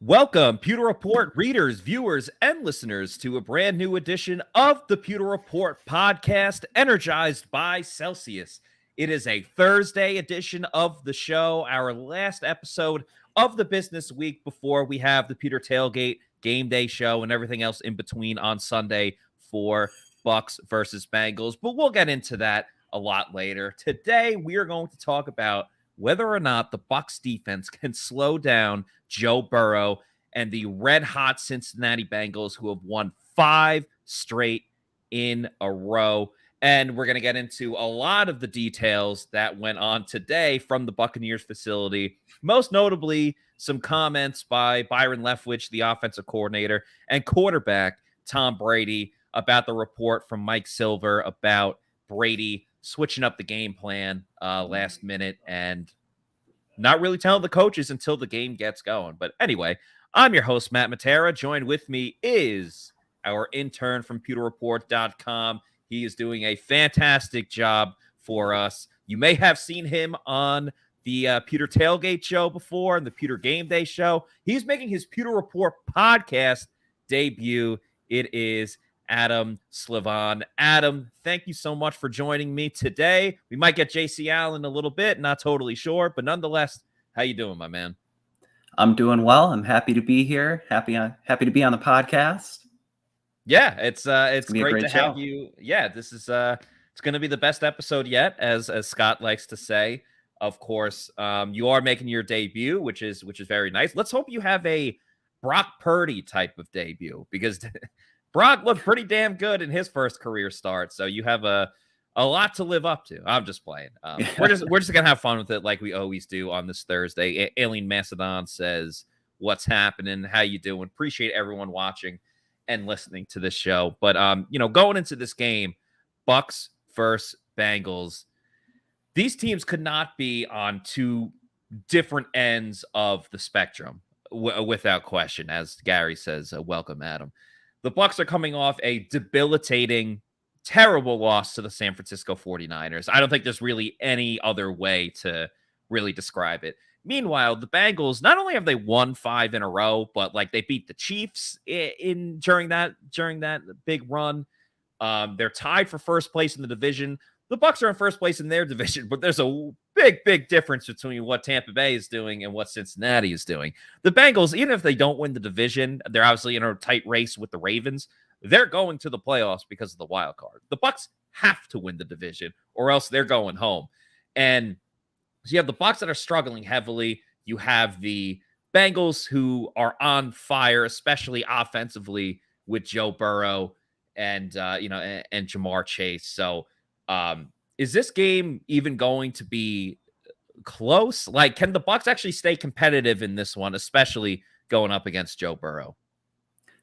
Welcome, Pewter Report readers, viewers, and listeners to a brand new edition of the Pewter Report podcast, energized by Celsius. It is a Thursday edition of the show, our last episode of the business week before we have the Pewter Tailgate game day show and everything else in between on Sunday for Bucs versus Bengals. But we'll get into that a lot later. Today, we are going to talk about whether or not the Bucs defense can slow down Joe Burrow and the red-hot Cincinnati Bengals, who have won 5 straight in a row. And we're going to get into a lot of the details that went on today from the Buccaneers facility, most notably some comments by Byron Leftwich, the offensive coordinator, and quarterback Tom Brady about the report from Mike Silver about Brady switching up the game plan last minute and not really telling the coaches until the game gets going. But anyway, I'm your host, Matt Matera. Joined with me is our intern from pewterreport.com. He is doing a fantastic job for us. You may have seen him on the Pewter Tailgate show before and the Pewter Game Day show. He's making his Pewter Report podcast debut. It is Adam Slavon. Adam, thank you so much for joining me today. We might get JC Allen a little bit, not totally sure, but nonetheless, how you doing, my man? I'm doing well. I'm happy to be here. Happy to be on the podcast. Yeah, it's great to have you. Yeah, this is it's going to be the best episode yet, as Scott likes to say. Of course, you are making your debut, which is very nice. Let's hope you have a Brock Purdy type of debut, because Brock looked pretty damn good in his first career start, so you have a lot to live up to. I'm just playing. We're just gonna have fun with it like we always do on this Thursday. Alien Macedon says, "What's happening? How you doing?" Appreciate everyone watching and listening to this show. But going into this game, Bucs versus Bengals, these teams could not be on two different ends of the spectrum without question. As Gary says, welcome, Adam. The Bucs are coming off a debilitating, terrible loss to the San Francisco 49ers. I don't think there's really any other way to really describe it. Meanwhile, the Bengals, not only have they won 5 in a row, but like they beat the Chiefs during that big run. They're tied for first place in the division. The Bucs are in first place in their division, but there's a big difference between what Tampa Bay is doing and what Cincinnati is doing. The Bengals, even if they don't win the division, they're obviously in a tight race with the Ravens. They're going to the playoffs because of the wild card. The Bucs have to win the division, or else they're going home. And so you have the Bucs that are struggling heavily. You have the Bengals who are on fire, especially offensively with Joe Burrow and and Jamar Chase. So is this game even going to be close? Like, can the Bucs actually stay competitive in this one, especially going up against Joe Burrow?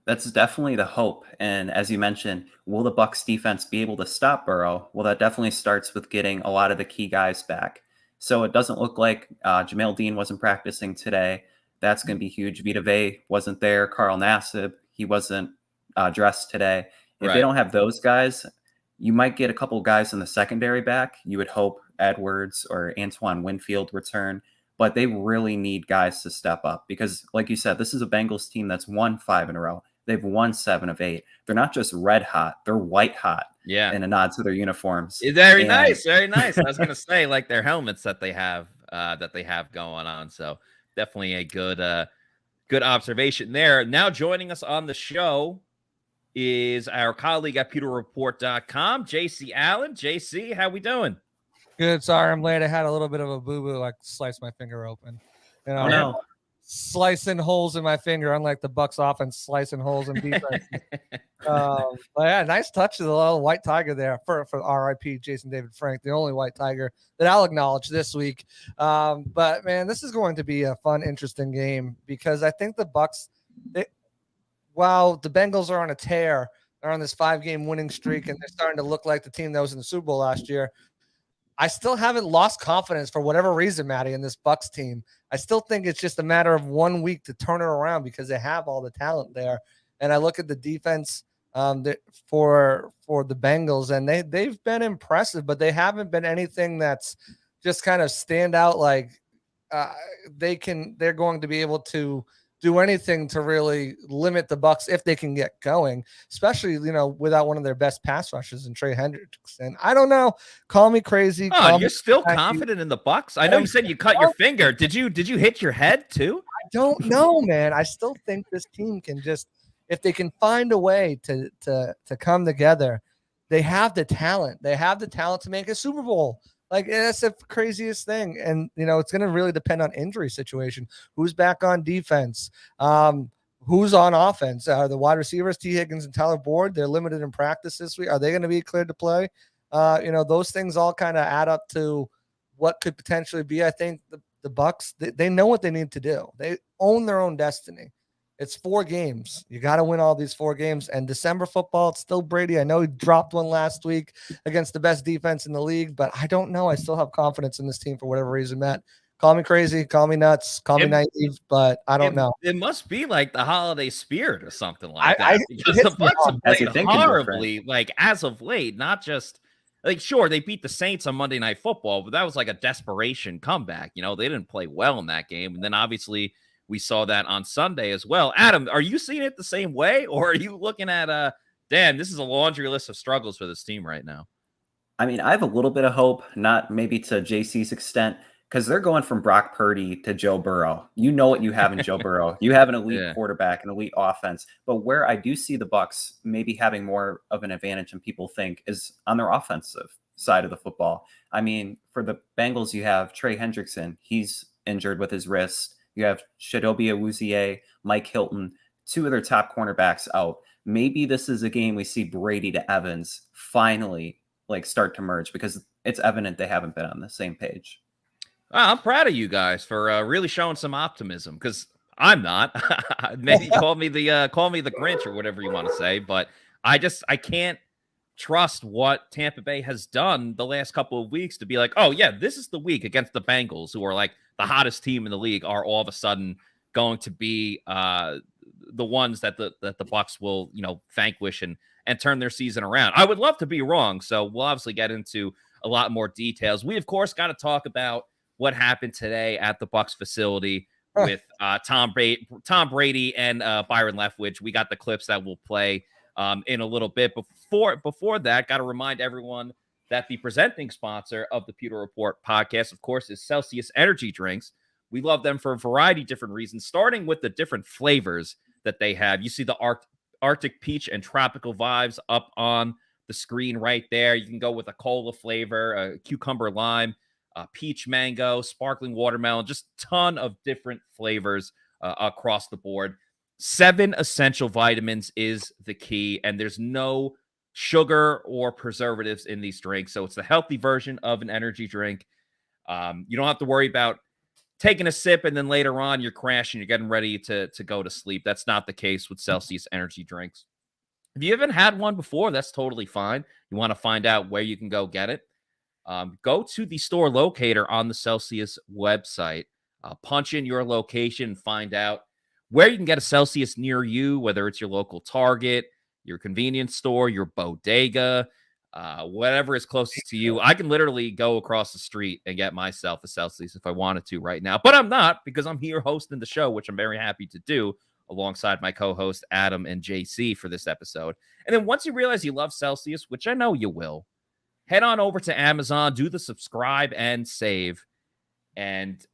That's definitely the hope. And as you mentioned, will the Bucs defense be able to stop Burrow? Well, that definitely starts with getting a lot of the key guys back. So it doesn't look like Jamel Dean wasn't practicing today. That's going to be huge. Vita wasn't there. Carl Nassib, he wasn't dressed today. If they don't have those guys, you might get a couple guys in the secondary back. You would hope Edwards or Antoine Winfield return, but they really need guys to step up because, like you said, this is a Bengals team that's won 5 in a row. They've won 7 of 8. They're not just red hot; they're white hot. Yeah, in a nod to their uniforms. Very nice. I was going to say, like their helmets that they have going on. So definitely a good observation there. Now joining us on the show is our colleague at pewterreport.com, JC Allen. JC, how we doing? Good. Sorry, I'm late. I had a little bit of a boo-boo. I sliced my finger open. Slicing holes in my finger, unlike the Bucs offense slicing holes in defense. But yeah, nice touch to the little white tiger there for RIP Jason David Frank, the only white tiger that I'll acknowledge this week. But man, this is going to be a fun, interesting game because I think the Bucs, while the Bengals are on a tear, they're on this 5-game winning streak, and they're starting to look like the team that was in the Super Bowl last year. I still haven't lost confidence for whatever reason, Matty, in this Bucs team. I still think it's just a matter of 1 week to turn it around because they have all the talent there. And I look at the defense for the Bengals, and they've been impressive, but they haven't been anything that's just kind of stand out like they're going to be able to do anything to really limit the Bucs if they can get going, especially, without one of their best pass rushers in Trey Hendrickson. I don't know. Call me crazy. You're still confident in the Bucs? I know you said you cut your finger. Did you hit your head too? I don't know, man. I still think this team can if they can find a way to come together, they have the talent. They have the talent to make a Super Bowl. Like, that's the craziest thing. And, it's going to really depend on injury situation. Who's back on defense? Who's on offense? The wide receivers, T. Higgins and Tyler Boyd, they're limited in practice this week. Are they going to be cleared to play? Those things all kind of add up to what could potentially be. I think the Bucs, they know what they need to do. They own their own destiny. It's 4 games. You got to win all these 4 games. And December football, it's still Brady. I know he dropped one last week against the best defense in the league, but I don't know. I still have confidence in this team for whatever reason, Matt. Call me crazy, call me nuts, call me naive, but I don't know. It must be like the holiday spirit or something like that. Because the Bucs have played horribly, like, as of late, not just like, sure, they beat the Saints on Monday Night Football, but that was like a desperation comeback. They didn't play well in that game. And then obviously we saw that on Sunday as well. Adam, are you seeing it the same way, or are you looking at damn, this is a laundry list of struggles for this team right now? I mean, I have a little bit of hope, not maybe to JC's extent, because they're going from Brock Purdy to Joe Burrow. You know what you have in Joe Burrow. You have an elite quarterback, an elite offense. But where I do see the Bucs maybe having more of an advantage than people think is on their offensive side of the football. I mean, for the Bengals, you have Trey Hendrickson. He's injured with his wrist. You have Chidobe Awuzie, Mike Hilton, 2 of their top cornerbacks out. Maybe this is a game we see Brady to Evans finally start to merge, because it's evident they haven't been on the same page. I'm proud of you guys for really showing some optimism, because I'm not. Maybe call me the Grinch or whatever you want to say, but I can't trust what Tampa Bay has done the last couple of weeks to be like, oh yeah, this is the week against the Bengals, who are like the hottest team in the league, are all of a sudden going to be the ones that the Bucs will vanquish and turn their season around. I would love to be wrong, so we'll obviously get into a lot more details. We of course got to talk about what happened today at the Bucs facility with Tom Brady and Byron Leftwich. We got the clips that we'll play in a little bit. Before that, got to remind everyone that the presenting sponsor of the Pewter Report podcast, of course, is Celsius Energy Drinks. We love them for a variety of different reasons, starting with the different flavors that they have. You see the Arctic Peach and Tropical Vibes up on the screen right there. You can go with a cola flavor, a cucumber lime, peach mango, sparkling watermelon, just ton of different flavors across the board. 7 essential vitamins is the key, and there's no sugar or preservatives in these drinks. So it's the healthy version of an energy drink. You don't have to worry about taking a sip and then later on you're crashing, you're getting ready to go to sleep. That's not the case with Celsius energy drinks. If you haven't had one before, that's totally fine. You want to find out where you can go get it. Go to the store locator on the Celsius website, punch in your location, find out where you can get a Celsius near you, whether it's your local Target, your convenience store, your bodega, whatever is closest to you. I can literally go across the street and get myself a Celsius if I wanted to right now, but I'm not, because I'm here hosting the show, which I'm very happy to do alongside my co-host Adam and JC for this episode. And then once you realize you love Celsius, which I know you will, head on over to Amazon, do the subscribe and save, and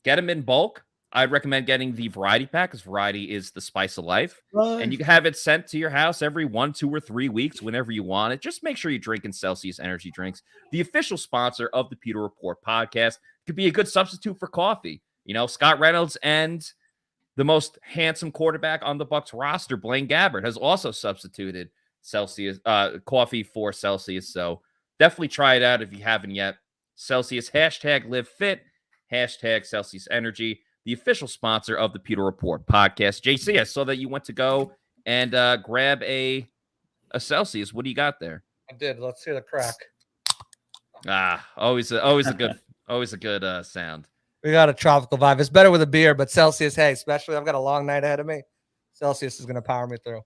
get them in bulk. I'd recommend getting the variety pack, because variety is the spice of life. And you can have it sent to your house every 1, 2, or 3 weeks whenever you want it. Just make sure you're drinking Celsius energy drinks, the official sponsor of the Pewter Report podcast. Could be a good substitute for coffee. Scott Reynolds and the most handsome quarterback on the Bucs roster, Blaine Gabbert, has also substituted Celsius coffee for Celsius. So definitely try it out if you haven't yet. Celsius, hashtag live fit, hashtag Celsius energy, the official sponsor of the Pewter Report podcast. JC, I saw that you went to go and grab a Celsius. What do you got there? I did. Let's hear the crack. Always a good sound. We got a tropical vibe. It's better with a beer, but Celsius, hey, especially I've got a long night ahead of me. Celsius is going to power me through.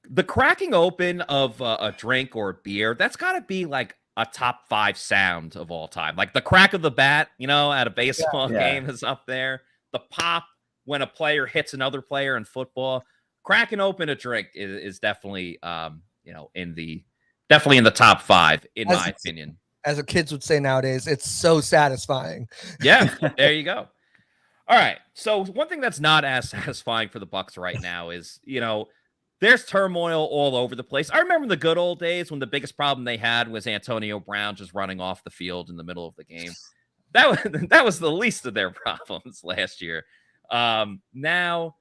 The cracking open of a drink or a beer, that's got to be like a top 5 sound of all time. Like the crack of the bat, at a baseball game is up there. The pop when a player hits another player in football, cracking open a drink is definitely, definitely in the top 5, in my opinion. As the kids would say nowadays, it's so satisfying. Yeah, there you go. All right. So one thing that's not as satisfying for the Bucs right now is, there's turmoil all over the place. I remember the good old days when the biggest problem they had was Antonio Brown just running off the field in the middle of the game. That was the least of their problems last year. Now,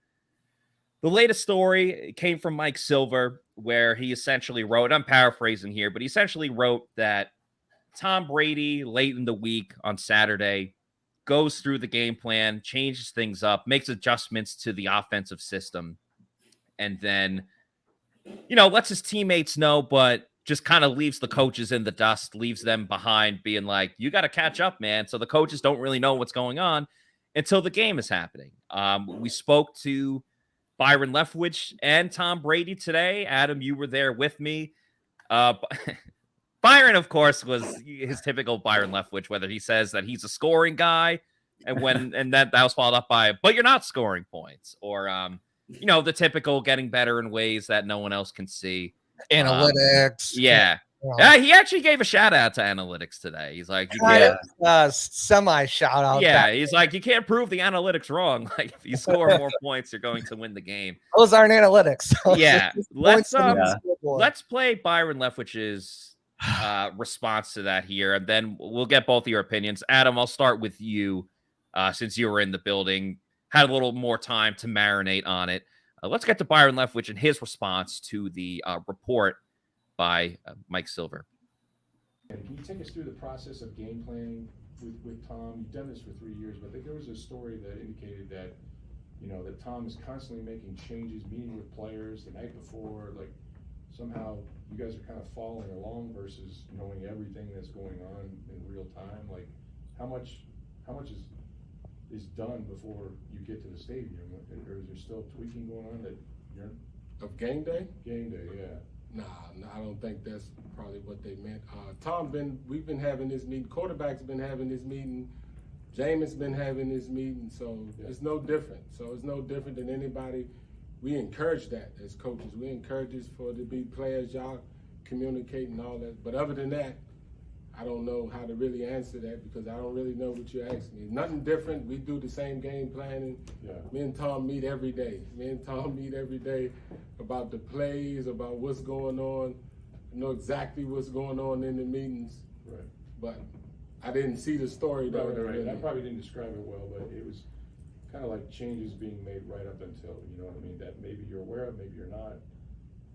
the latest story came from Mike Silver, where he essentially wrote, I'm paraphrasing here, but he essentially wrote that Tom Brady, late in the week on Saturday, goes through the game plan, changes things up, makes adjustments to the offensive system, and then, lets his teammates know, but just kind of leaves the coaches in the dust, leaves them behind, being like, you got to catch up, man. So the coaches don't really know what's going on until the game is happening. We spoke to Byron Leftwich and Tom Brady today. Adam, you were there with me. Byron, of course, was his typical Byron Leftwich, whether he says that he's a scoring guy and that was followed up by, but you're not scoring points, or, the typical getting better in ways that no one else can see. Analytics. Yeah. He actually gave a shout out to analytics today. He's like, semi shout out. Yeah. He's like, you can't prove the analytics wrong. Like, if you score more points, you're going to win the game. Those aren't analytics. Yeah. Let's play Byron Leftwich's response to that here, and then we'll get both of your opinions. Adam, I'll start with you, since you were in the building, had a little more time to marinate on it. Let's get to Byron Leftwich and his response to the report by Mike Silver. Can you take us through the process of game planning with Tom? You've done this for 3 years, but there was a story that indicated that, that Tom is constantly making changes, meeting with players the night before, like somehow you guys are kind of following along versus knowing everything that's going on in real time. Like, how much is done before you get to the stadium, or is there still tweaking going on that you're of game day? Game day, yeah. Nah, I don't think that's probably what they meant. We've been having this meeting. Quarterback's been having this meeting. Jameis been having this meeting. So it's no different. So it's no different than anybody. We encourage that as coaches. We encourage this for to be players, y'all communicate and all that. But other than that, I don't know how to really answer that because I don't really know what you're asking me. Nothing different. We do the same game planning. Yeah. Me and Tom meet every day. About the plays, about what's going on. I know exactly what's going on in the meetings. Right. But I didn't see the story. Right. I probably didn't describe it well, but it was kind of like changes being made right up until, you know what I mean, that maybe you're aware of, maybe you're not.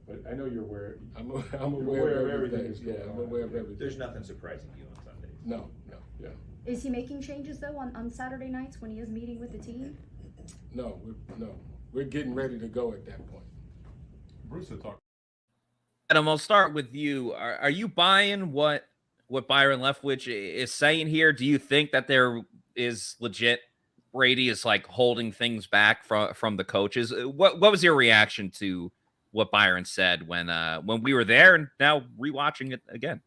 But I know you're aware. I'm aware of everything. I'm aware of everything. There's nothing surprising you on Sundays. No. Yeah. Is he making changes though on Saturday nights when he is meeting with the team? No. We're getting ready to go at that point. Bruce will talk. Adam, I'll start with you. Are you buying what Byron Leftwich is saying here? Do you think that there is legit Brady is like holding things back from the coaches? What was your reaction to what Byron said when we were there and now rewatching it again?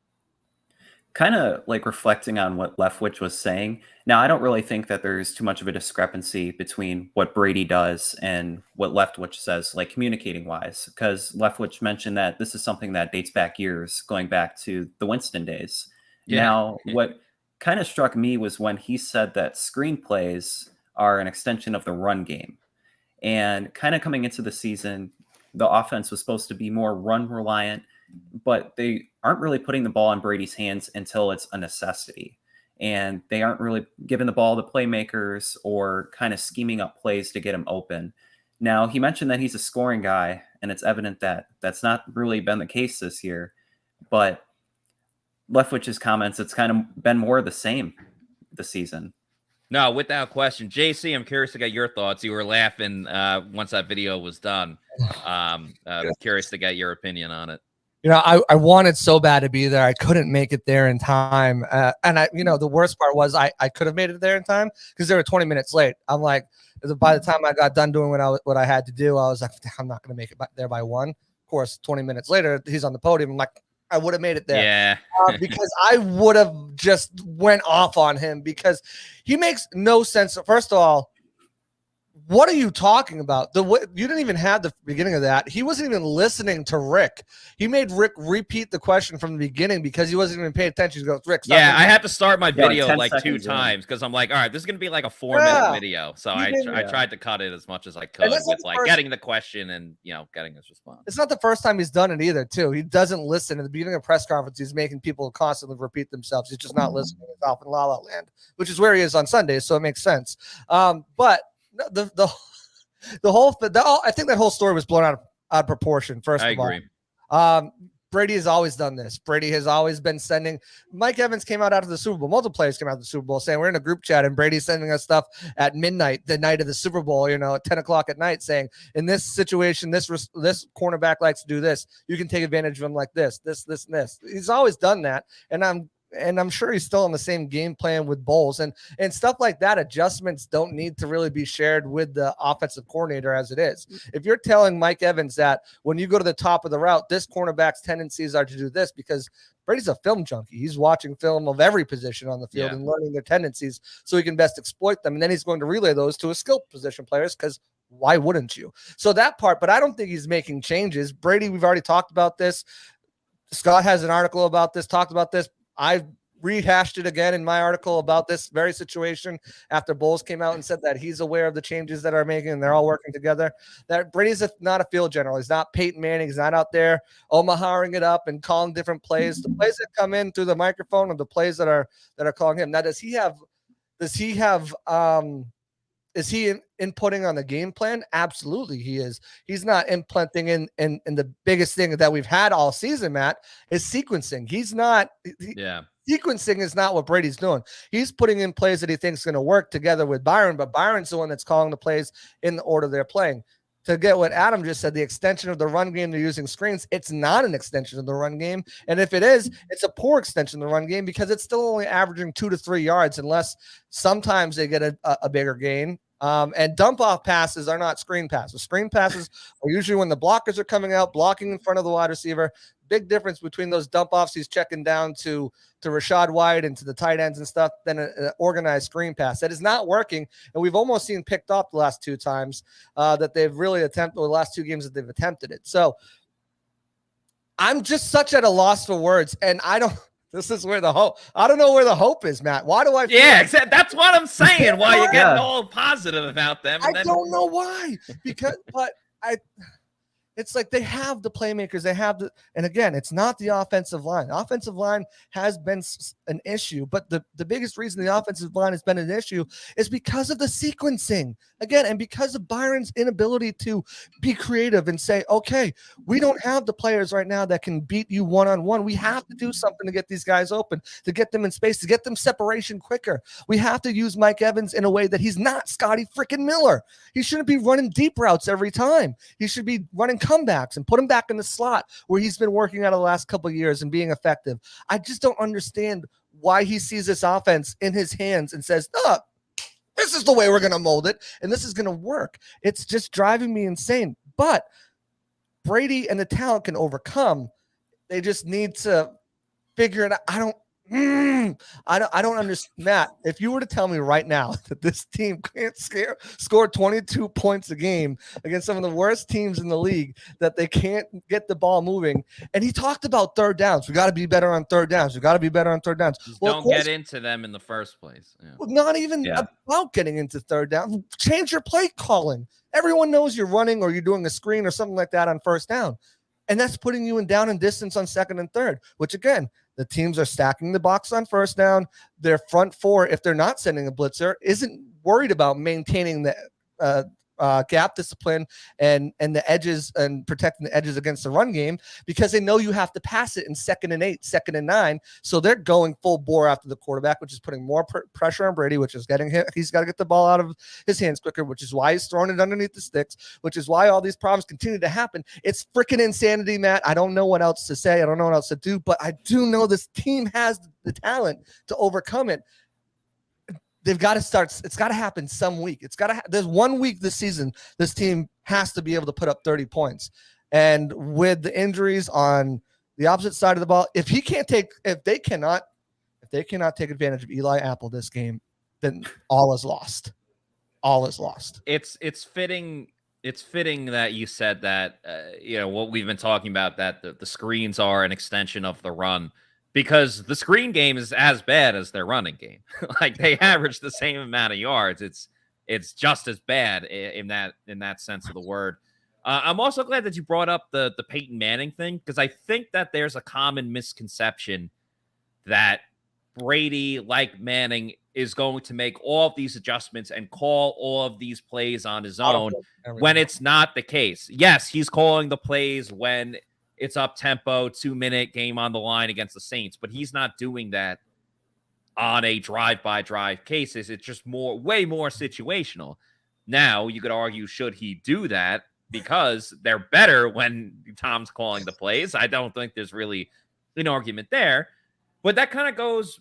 Kind of like reflecting on what Leftwich was saying. Now, I don't really think that there's too much of a discrepancy between what Brady does and what Leftwich says, like communicating wise, because Leftwich mentioned that this is something that dates back years, going back to the Winston days. Yeah. Now, what kind of struck me was when he said that screenplays are an extension of the run game. And kind of coming into the season, the offense was supposed to be more run reliant, but they aren't really putting the ball in Brady's hands until it's a necessity. And they aren't really giving the ball to playmakers or kind of scheming up plays to get him open. Now, he mentioned that he's a scoring guy, and it's evident that that's not really been the case this year. But Leftwich's comments, it's kind of been more of the same this season. No, without question. JC, I'm curious to get your thoughts. You were laughing once that video was done. I'm curious to get your opinion on it. I wanted so bad to be there. I couldn't make it there in time. And the worst part was I could have made it there in time because they were 20 minutes late. I'm like, by the time I got done doing what I had to do, I was like, I'm not going to make it there by 1. Of course, 20 minutes later, he's on the podium. I'm like, I would have made it there. Yeah. Because I would have just went off on him because he makes no sense. First of all, What are you talking about? You didn't even have the beginning of that. He wasn't even listening to Rick. He made Rick repeat the question from the beginning because he wasn't even paying attention. He goes, Rick, stop. Yeah, I had to start my video like 2 times because I'm like, all right, this is going to be like a 4-minute video. So I tried to cut it as much as I could with like getting the question and, getting his response. It's not the first time he's done it either, too. He doesn't listen. At the beginning of press conference, he's making people constantly repeat themselves. He's just not listening. He's off in La La Land, which is where he is on Sundays, so it makes sense. But the whole I think that whole story was blown out of proportion. First of all, I agree. Brady has always done this. Brady has always been sending. Mike Evans came out after the Super Bowl. Multiple players came out of the Super Bowl saying we're in a group chat, and Brady's sending us stuff at midnight, the night of the Super Bowl. At 10 o'clock at night, saying in this situation, this cornerback likes to do this. You can take advantage of him like this, and this. He's always done that, and I'm sure he's still on the same game plan with Bowles and stuff like that. Adjustments don't need to really be shared with the offensive coordinator as it is. If you're telling Mike Evans that when you go to the top of the route, this cornerback's tendencies are to do this, because Brady's a film junkie. He's watching film of every position on the field and learning their tendencies so he can best exploit them. And then he's going to relay those to his skill position players, because why wouldn't you? So that part, but I don't think he's making changes. Brady, we've already talked about this. Scott has an article about this, talked about this. I rehashed it again in my article about this very situation after Bowles came out and said that he's aware of the changes that are making and they're all working together. That Brady's not a field general. He's not Peyton Manning. He's not out there Omahaing it up and calling different plays. The plays that come in through the microphone are the plays that are calling him. Now, is he inputting on the game plan? Absolutely, he is. He's not implanting in the biggest thing that we've had all season, Matt, is sequencing. Sequencing is not what Brady's doing. He's putting in plays that he thinks is going to work together with Byron, but Byron's the one that's calling the plays in the order they're playing. To get what Adam just said, the extension of the run game, they're using screens. It's not an extension of the run game. And if it is, it's a poor extension of the run game, because it's still only averaging 2 to 3 yards, unless sometimes they get a bigger gain. And dump off passes are not screen passes. Screen passes are usually when the blockers are coming out, blocking in front of the wide receiver. Big difference between those dump offs he's checking down to Rashad White and to the tight ends and stuff than an organized screen pass. That is not working. And we've almost seen picked up the last 2 times that they've really attempted, or the last 2 games that they've attempted it. So I'm just such at a loss for words. And this is where the hope. I don't know where the hope is, Matt. Why do I? Exactly. That's what I'm saying. Why you're getting all positive about them? I don't know why. It's like they have the playmakers. They have and again, it's not the offensive line. The offensive line has been an issue, but the biggest reason the offensive line has been an issue is because of the sequencing. Again, and because of Byron's inability to be creative and say, okay, we don't have the players right now that can beat you one-on-one. We have to do something to get these guys open, to get them in space, to get them separation quicker. We have to use Mike Evans in a way that he's not Scotty freaking Miller. He shouldn't be running deep routes every time. He should be running comebacks and put him back in the slot where he's been working out the last couple of years and being effective. I just don't understand why he sees this offense in his hands and says, this is the way we're going to mold it, and this is going to work. It's just driving me insane. But Brady and the talent can overcome. They just need to figure it out. I don't understand. Matt, if you were to tell me right now that this team can't score 22 points a game against some of the worst teams in the league, that they can't get the ball moving, and he talked about third downs. We got to be better on third downs. We got to be better on third downs. Don't get into them in the first place. Well, not even about getting into third down. Change your play calling. Everyone knows you're running or you're doing a screen or something like that on first down. And that's putting you in down and distance on second and third, which again, the teams are stacking the box on first down. Their front four, if they're not sending a blitzer, isn't worried about maintaining the gap discipline and the edges and protecting the edges against the run game, because they know you have to pass it in 2nd and 8, 2nd and 9. So they're going full bore after the quarterback, which is putting more pressure on Brady, which is getting hit. He's got to get the ball out of his hands quicker, which is why he's throwing it underneath the sticks, which is why all these problems continue to happen. It's freaking insanity, Matt. I don't know what else to say. I don't know what else to do, but I do know this team has the talent to overcome it. They've got to start. It's got to happen some week. There's 1 week this season. This team has to be able to put up 30 points. And with the injuries on the opposite side of the ball, if they cannot take advantage of Eli Apple this game, then all is lost. all is lost. It's fitting. It's fitting that you said that, what we've been talking about, that the screens are an extension of the run, because the screen game is as bad as their running game. Like, they average the same amount of yards. It's just as bad in that sense of the word. I'm also glad that you brought up the Peyton Manning thing, because I think that there's a common misconception that Brady, like Manning, is going to make all of these adjustments and call all of these plays on his own, when it's not the case. Yes, he's calling the plays when it's up tempo, 2-minute game on the line against the Saints, but he's not doing that on a drive-by-drive cases. It's just way more situational. Now, you could argue, should he do that? Because they're better when Tom's calling the plays. I don't think there's really an argument there. But that kind of goes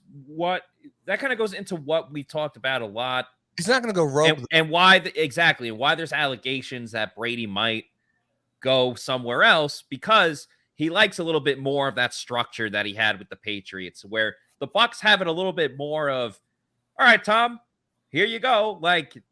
into what we talked about a lot. He's not going to go rogue. And why exactly, and why there's allegations that Brady might go somewhere else, because he likes a little bit more of that structure that he had with the Patriots, where the Bucs have it a little bit more of, all right, Tom, here you go. Like,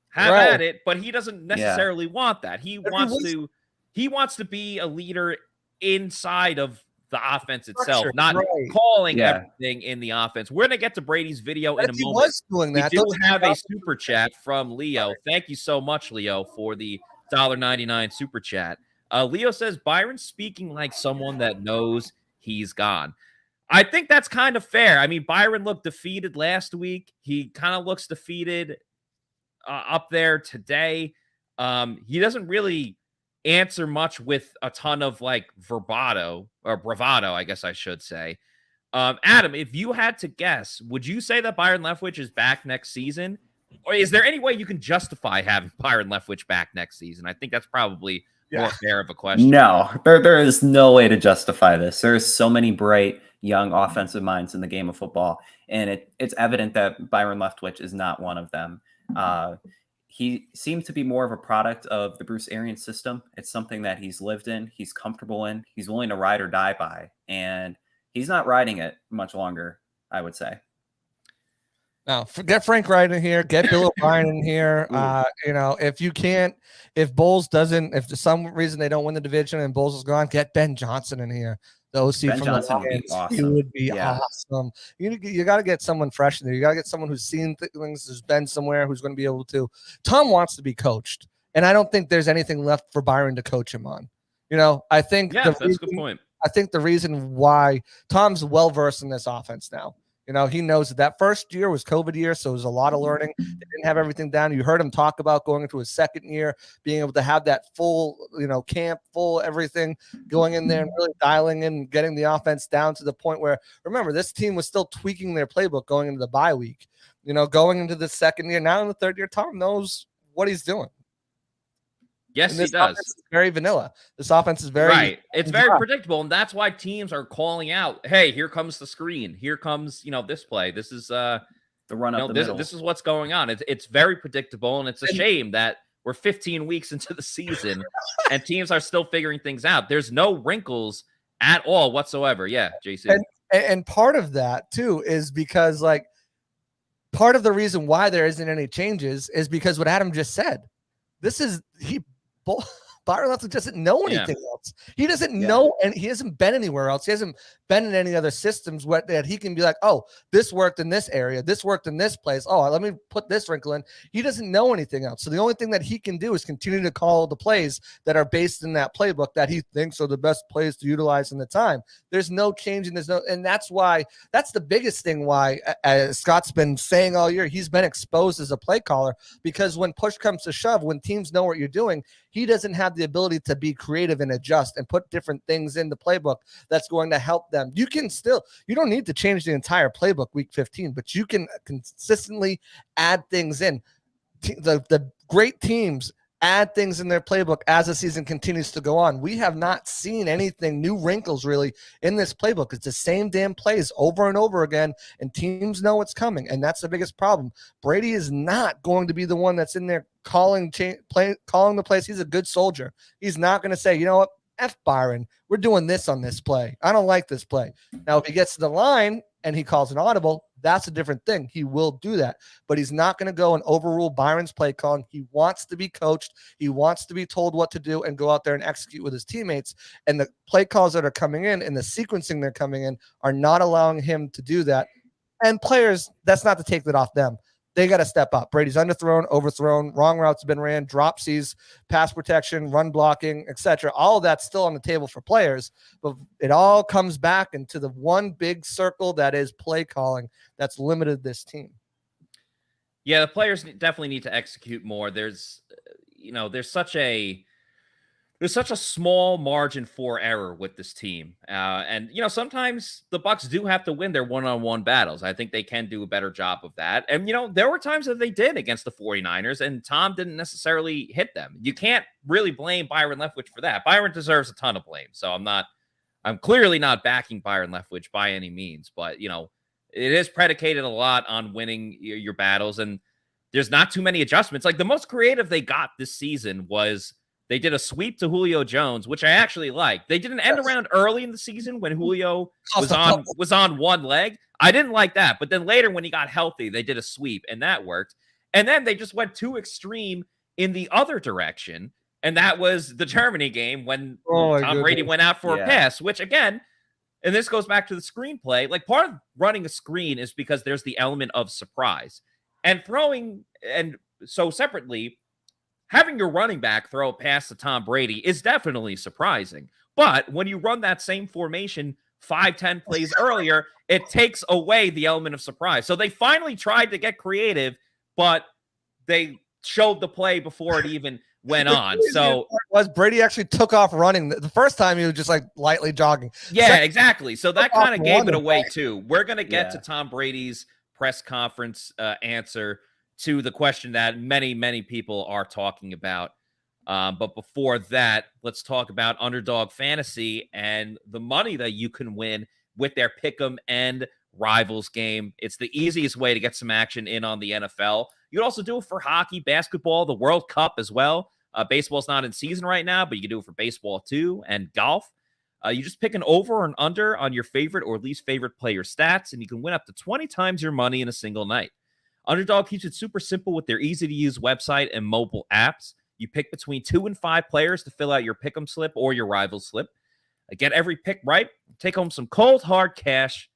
have at it. But he doesn't necessarily want that. He wants to be a leader inside of the offense itself, not calling everything in the offense. We're going to get to Brady's video in a moment. Doing that. We do have a super chat from Leo. Thank you so much, Leo, for the $1.99 super chat. Leo says, Byron's speaking like someone that knows he's gone. I think that's kind of fair. I mean, Byron looked defeated last week. He kind of looks defeated up there today. He doesn't really answer much with a ton of like bravado, I guess I should say. Adam, if you had to guess, would you say that Byron Leftwich is back next season? Or is there any way you can justify having Byron Leftwich back next season? I think that's probably more fair of a question. No, there is no way to justify this. There's so many bright young offensive minds in the game of football, and it's evident that Byron Leftwich is not one of them. He seems to be more of a product of the Bruce Arians system. It's something that he's lived in, he's comfortable in, he's willing to ride or die by, and he's not riding it much longer, I would say. Now, get Frank Wright in here, get Bill O'Brien in here. If Bowles doesn't, if for some reason they don't win the division and Bowles is gone, get Ben Johnson in here. The OC Ben from Johnson the Lions. awesome. He would be awesome. You got to get someone fresh in there. You got to get someone who's seen things, who's been somewhere, who's going to be able to. Tom wants to be coached, and I don't think there's anything left for Byron to coach him on. I think that's a good point. I think the reason why Tom's well versed in this offense now. He knows that first year was COVID year, so it was a lot of learning. They didn't have everything down. You heard him talk about going into his second year, being able to have that full, camp, full everything, going in there and really dialing in, getting the offense down to the point where, remember, this team was still tweaking their playbook going into the bye week. Going into the second year. Now in the third year, Tom knows what he's doing. Yes, he does. It's very vanilla. This offense is very right. It's very predictable, and that's why teams are calling out, "Hey, here comes the screen. Here comes this play. This is the run up the middle. This is what's going on." It's very predictable, and it's a shame that we're 15 weeks into the season and teams are still figuring things out. There's no wrinkles at all whatsoever. Yeah, JC. And part of that too is because part of the reason why there isn't any changes is because what Adam just said. Byron Leftwich doesn't know anything else. He doesn't know, and he hasn't been anywhere else. He hasn't been in any other systems that he can be like, oh, this worked in this area. This worked in this place. Oh, let me put this wrinkle in. He doesn't know anything else. So the only thing that he can do is continue to call the plays that are based in that playbook that he thinks are the best plays to utilize in the time. There's no change, and that's the biggest thing why, as Scott's been saying all year, he's been exposed as a play caller, because when push comes to shove, when teams know what you're doing, he doesn't have the ability to be creative and adjust and put different things in the playbook that's going to help them. You don't need to change the entire playbook week 15, but you can consistently add things in. The great teams add things in their playbook as the season continues to go on. We have not seen anything, new wrinkles really in this playbook. It's the same damn plays over and over again, and teams know it's coming, and that's the biggest problem. Brady is not going to be the one that's in there calling the plays. He's a good soldier. He's not going to say, you know what, F Byron, we're doing this on this play. I don't like this play. Now, if he gets to the line and he calls an audible, that's a different thing. He will do that, but he's not going to go and overrule Byron's play calling. He wants to be coached. He wants to be told what to do and go out there and execute with his teammates. And the play calls that are coming in and the sequencing they're coming in are not allowing him to do that. And players, that's not to take that off them. They got to step up. Brady's underthrown, overthrown, wrong routes have been ran, dropsies, pass protection, run blocking, etc. All of that's still on the table for players, but it all comes back into the one big circle that is play calling that's limited this team. Yeah, the players definitely need to execute more. There's such a small margin for error with this team. And, sometimes the Bucs do have to win their one-on-one battles. I think they can do a better job of that. And, there were times that they did against the 49ers, and Tom didn't necessarily hit them. You can't really blame Byron Leftwich for that. Byron deserves a ton of blame. So I'm clearly not backing Byron Leftwich by any means. But, it is predicated a lot on winning your battles. And there's not too many adjustments. Like, the most creative they got this season was they did a sweep to Julio Jones, which I actually like. They did an end around early in the season when Julio was on one leg. I didn't like that. But then later when he got healthy, they did a sweep, and that worked. And then they just went too extreme in the other direction, and that was the Germany game when Tom Brady went out for a pass, which, again, and this goes back to the screenplay, like, part of running a screen is because there's the element of surprise. And so separately, having your running back throw a pass to Tom Brady is definitely surprising. But when you run that same formation 5-10 plays earlier, it takes away the element of surprise. So they finally tried to get creative, but they showed the play before it even went on. So Brady actually took off running. The first time he was just like lightly jogging. Yeah, exactly. So that kind of gave it away too. We're going to get to Tom Brady's press conference answer to the question that many, many people are talking about. But before that, let's talk about Underdog Fantasy and the money that you can win with their Pick'em and Rivals game. It's the easiest way to get some action in on the NFL. You can also do it for hockey, basketball, the World Cup as well. Baseball's not in season right now, but you can do it for baseball too, and golf. You just pick an over or an under on your favorite or least favorite player stats, and you can win up to 20 times your money in a single night. Underdog keeps it super simple with their easy-to-use website and mobile apps. You pick between 2 and 5 players to fill out your pick'em slip or your rival slip. Get every pick right. Take home some cold, hard cash.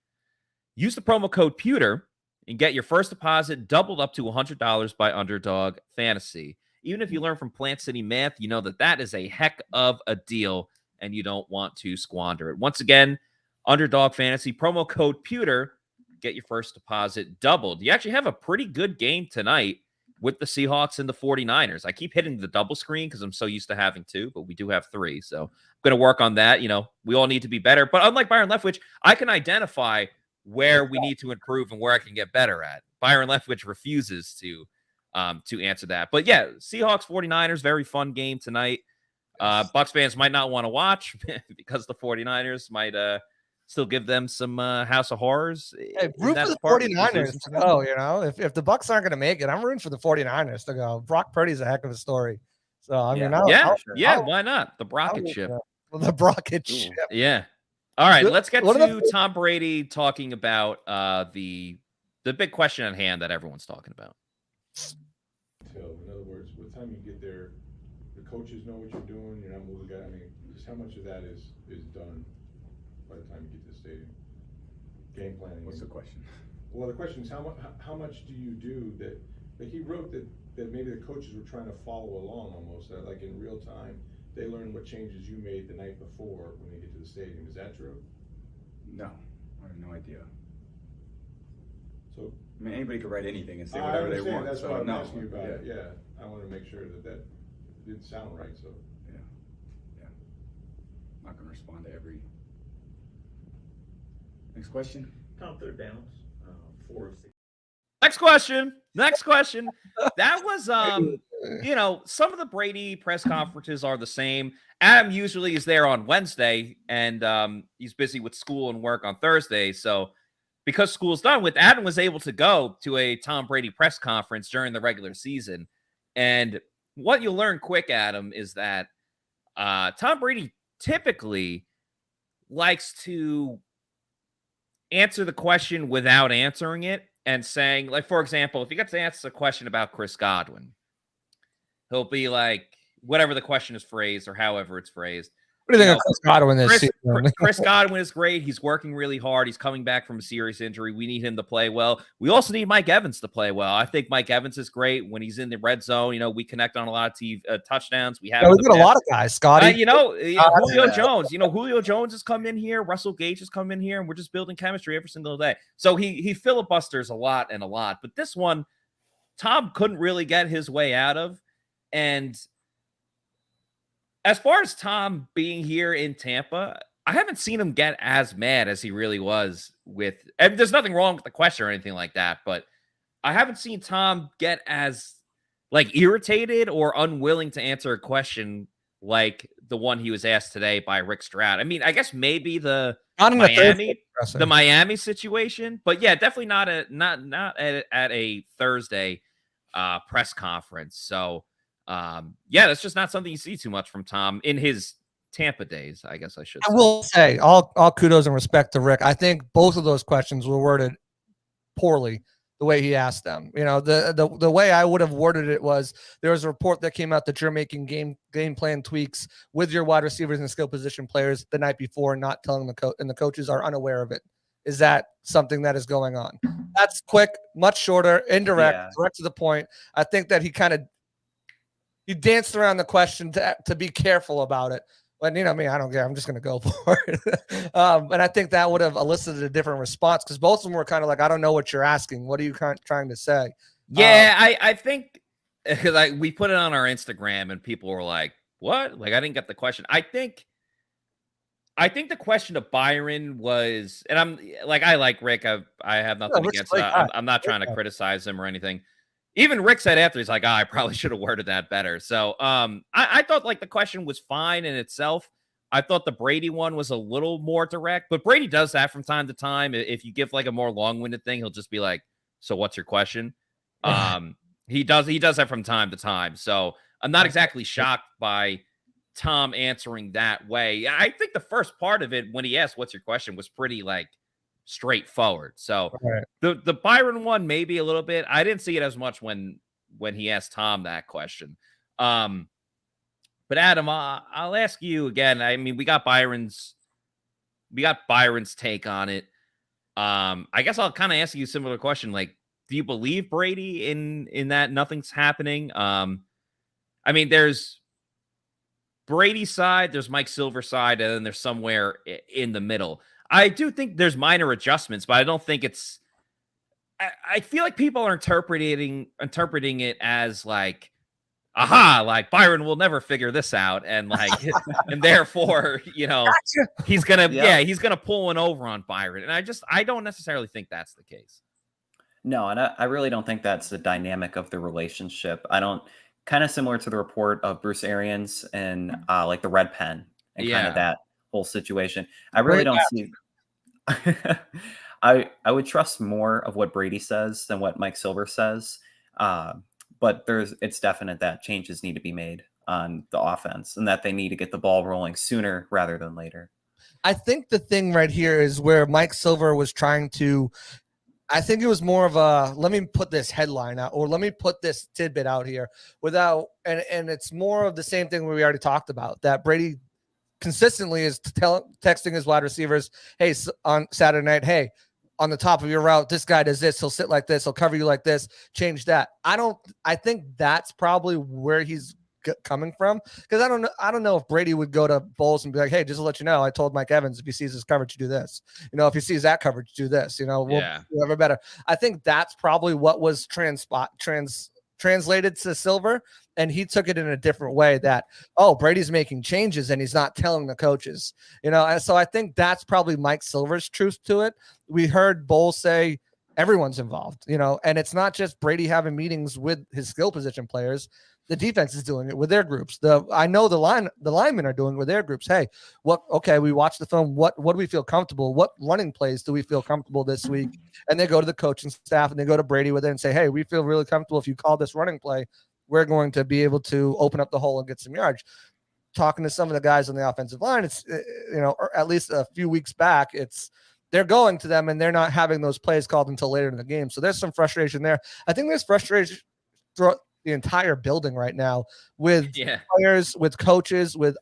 Use the promo code Pewter and get your first deposit doubled up to $100 by Underdog Fantasy. Even if you learn from Plant City Math, you know that is a heck of a deal, and you don't want to squander it. Once again, Underdog Fantasy, promo code Pewter. Get your first deposit doubled. You actually have a pretty good game tonight with the Seahawks and the 49ers. I keep hitting the double screen because I'm so used to having 2, but we do have 3. So I'm going to work on that. We all need to be better. But unlike Byron Leftwich, I can identify where we need to improve and where I can get better at. Byron Leftwich refuses to answer that. But yeah, Seahawks 49ers, very fun game tonight. Bucs fans might not want to watch because the 49ers might still give them some House of Horrors. Hey, root for the 49ers to go, If the Bucs aren't going to make it, I'm rooting for the 49ers to go. Brock Purdy's a heck of a story. So, why not? The Brocket ship. The Brocket ship. Yeah. All right, let's get to Tom Brady talking about the big question at hand that everyone's talking about. So, in other words, by the time you get there, the coaches know what you're doing. You're not moving guys. I mean, just how much of that is done by the time you get to the stadium? Game planning. What's the question? Well, the question is how much do you do that? Like, he wrote that maybe the coaches were trying to follow along almost, that like in real time they learn what changes you made the night before when they get to the stadium. Is that true? No, I have no idea. So, I mean, anybody could write anything and say whatever they want. That's why I'm asking you about it. Yeah, I want to make sure that didn't sound right. So yeah, I'm not going to respond to every. Next question. Count third downs. 4 of 6. Next question. That was, some of the Brady press conferences are the same. Adam usually is there on Wednesday, and he's busy with school and work on Thursday. So because school's done with, Adam was able to go to a Tom Brady press conference during the regular season. And what you'll learn quick, Adam, is that Tom Brady typically likes to answer the question without answering it and saying, like, for example, if he gets to answer a question about Chris Godwin, he'll be like, whatever the question is phrased or however it's phrased. What do you think of Chris Godwin this season? Chris Godwin is great. He's working really hard. He's coming back from a serious injury. We need him to play well. We also need Mike Evans to play well. I think Mike Evans is great when he's in the red zone. You know, we connect on a lot of touchdowns. We have we got a lot of guys. Scotty, Julio Jones. You know, Julio Jones has come in here. Russell Gage has come in here, and we're just building chemistry every single day. So he filibusters a lot. But this one, Tom couldn't really get his way out of. And as far as Tom being here in Tampa, I haven't seen him get as mad as he really was with, and there's nothing wrong with the question or anything like that, but I haven't seen Tom get as like irritated or unwilling to answer a question like the one he was asked today by Rick Stroud. I mean, I guess maybe the Miami situation, but yeah, definitely not at a Thursday press conference. So yeah, that's just not something you see too much from Tom in his Tampa days, I guess I should say. I will say all kudos and respect to Rick. I think both of those questions were worded poorly the way he asked them. You know, the way I would have worded it was, there was a report that came out that you're making game plan tweaks with your wide receivers and skill position players the night before, not telling the coaches are unaware of it. Is that something that is going on? That's quick, much shorter, indirect, direct to the point. I think that he danced around the question to be careful about it. But, you know me, I don't care. I'm just going to go for it. And I think that would have elicited a different response, because both of them were kind of like, I don't know what you're asking. What are you trying to say? Yeah, I think, because we put it on our Instagram and people were like, what? Like, I didn't get the question. I think the question to Byron was, and I'm like, I like Rick. I have nothing against that. I'm not trying to criticize him or anything. Even Rick said after, he's like, I probably should have worded that better. So I thought like the question was fine in itself. I thought the Brady one was a little more direct, but Brady does that from time to time. If you give like a more long-winded thing, he'll just be like, so what's your question? He does that from time to time. So I'm not exactly shocked by Tom answering that way. I think the first part of it, when he asked, what's your question, was pretty like straightforward. So the Byron one, maybe a little bit. I didn't see it as much when he asked Tom that question. But Adam, I'll ask you again. I mean, we got Byron's take on it. I guess I'll kind of ask you a similar question. Like, do you believe Brady in that nothing's happening? I mean, there's Brady's side, there's Mike Silver's side, and then there's somewhere in the middle. I do think there's minor adjustments, but I don't think it's. I feel like people are interpreting it as like, aha, like Byron will never figure this out, and like, and therefore, you know, he's gonna pull one over on Byron, and I don't necessarily think that's the case. No, and I really don't think that's the dynamic of the relationship. I don't. Kind of similar to the report of Bruce Arians and like the Red Pen and kind of that whole situation. I really don't see. I would trust more of what Brady says than what Mike Silver says, but it's definite that changes need to be made on the offense and that they need to get the ball rolling sooner rather than later. I think the thing right here is where Mike Silver was trying to. I think it was more of a, let me put this headline out, or let me put this tidbit out here without, and it's more of the same thing we already talked about, that Brady consistently is texting his wide receivers, hey, on Saturday night, hey, on the top of your route, this guy does this, he'll sit like this, he'll cover you like this, change that. I think that's probably where he's coming from, because I don't know if Brady would go to Bowles and be like, hey, just to let you know, I told Mike Evans if he sees this coverage, do this. You know, if he sees that coverage, do this. You know, we'll have better. I think that's probably what was translated to Silver, and he took it in a different way. That Brady's making changes and he's not telling the coaches. You know, and so I think that's probably Mike Silver's truth to it. We heard Bowles say everyone's involved. You know, and it's not just Brady having meetings with his skill position players. The defense is doing it with their groups. I know the linemen are doing it with their groups. Hey, we watched the film. What do we feel comfortable? What running plays do we feel comfortable this week? And they go to the coaching staff and they go to Brady with it and say, hey, we feel really comfortable. If you call this running play, we're going to be able to open up the hole and get some yards. Talking to some of the guys on the offensive line, it's, you know, or at least a few weeks back, it's, they're going to them and they're not having those plays called until later in the game. So there's some frustration there. I think there's frustration throughout the entire building right now with players, with coaches, with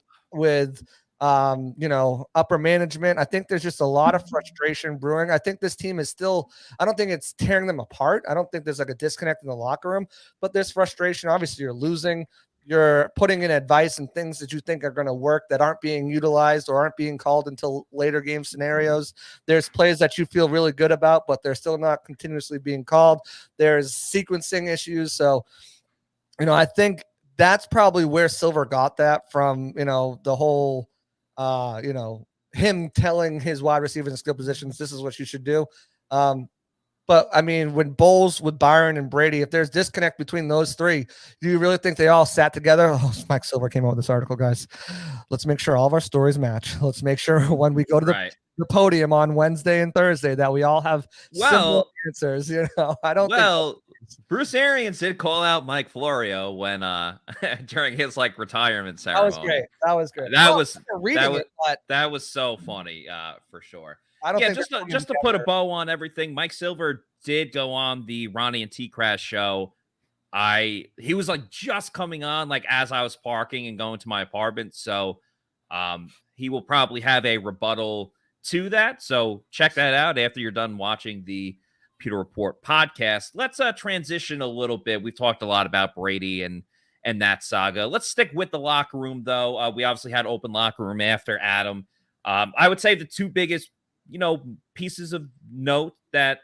upper management. I think there's just a lot of frustration brewing. I think this team is still, I don't think it's tearing them apart. I don't think there's like a disconnect in the locker room, but there's frustration. Obviously you're losing, you're putting in advice and things that you think are going to work that aren't being utilized or aren't being called until later game scenarios. There's plays that you feel really good about, but they're still not continuously being called. There's sequencing issues. So, I think that's probably where Silver got that from, the whole, him telling his wide receivers in skill positions, this is what you should do. But I mean, when Bowles with Byron and Brady, if there's disconnect between those three, do you really think they all sat together? Oh, Mike Silver came out with this article, guys. Let's make sure all of our stories match. Let's make sure when we go to the podium on Wednesday and Thursday that we all have similar answers. I don't think. Bruce Arians did call out Mike Florio when during his retirement ceremony. That was great. That was so funny for sure. I don't think just to put a bow on everything, Mike Silver did go on the Ronnie and T Crash show. He was just coming on as I was parking and going to my apartment. So he will probably have a rebuttal to that. So check that out after you're done watching the Pewter Report podcast. Let's transition a little bit. We've talked a lot about Brady and that saga. Let's stick with the locker room, though. We obviously had open locker room after Adam. I would say the two biggest, pieces of note that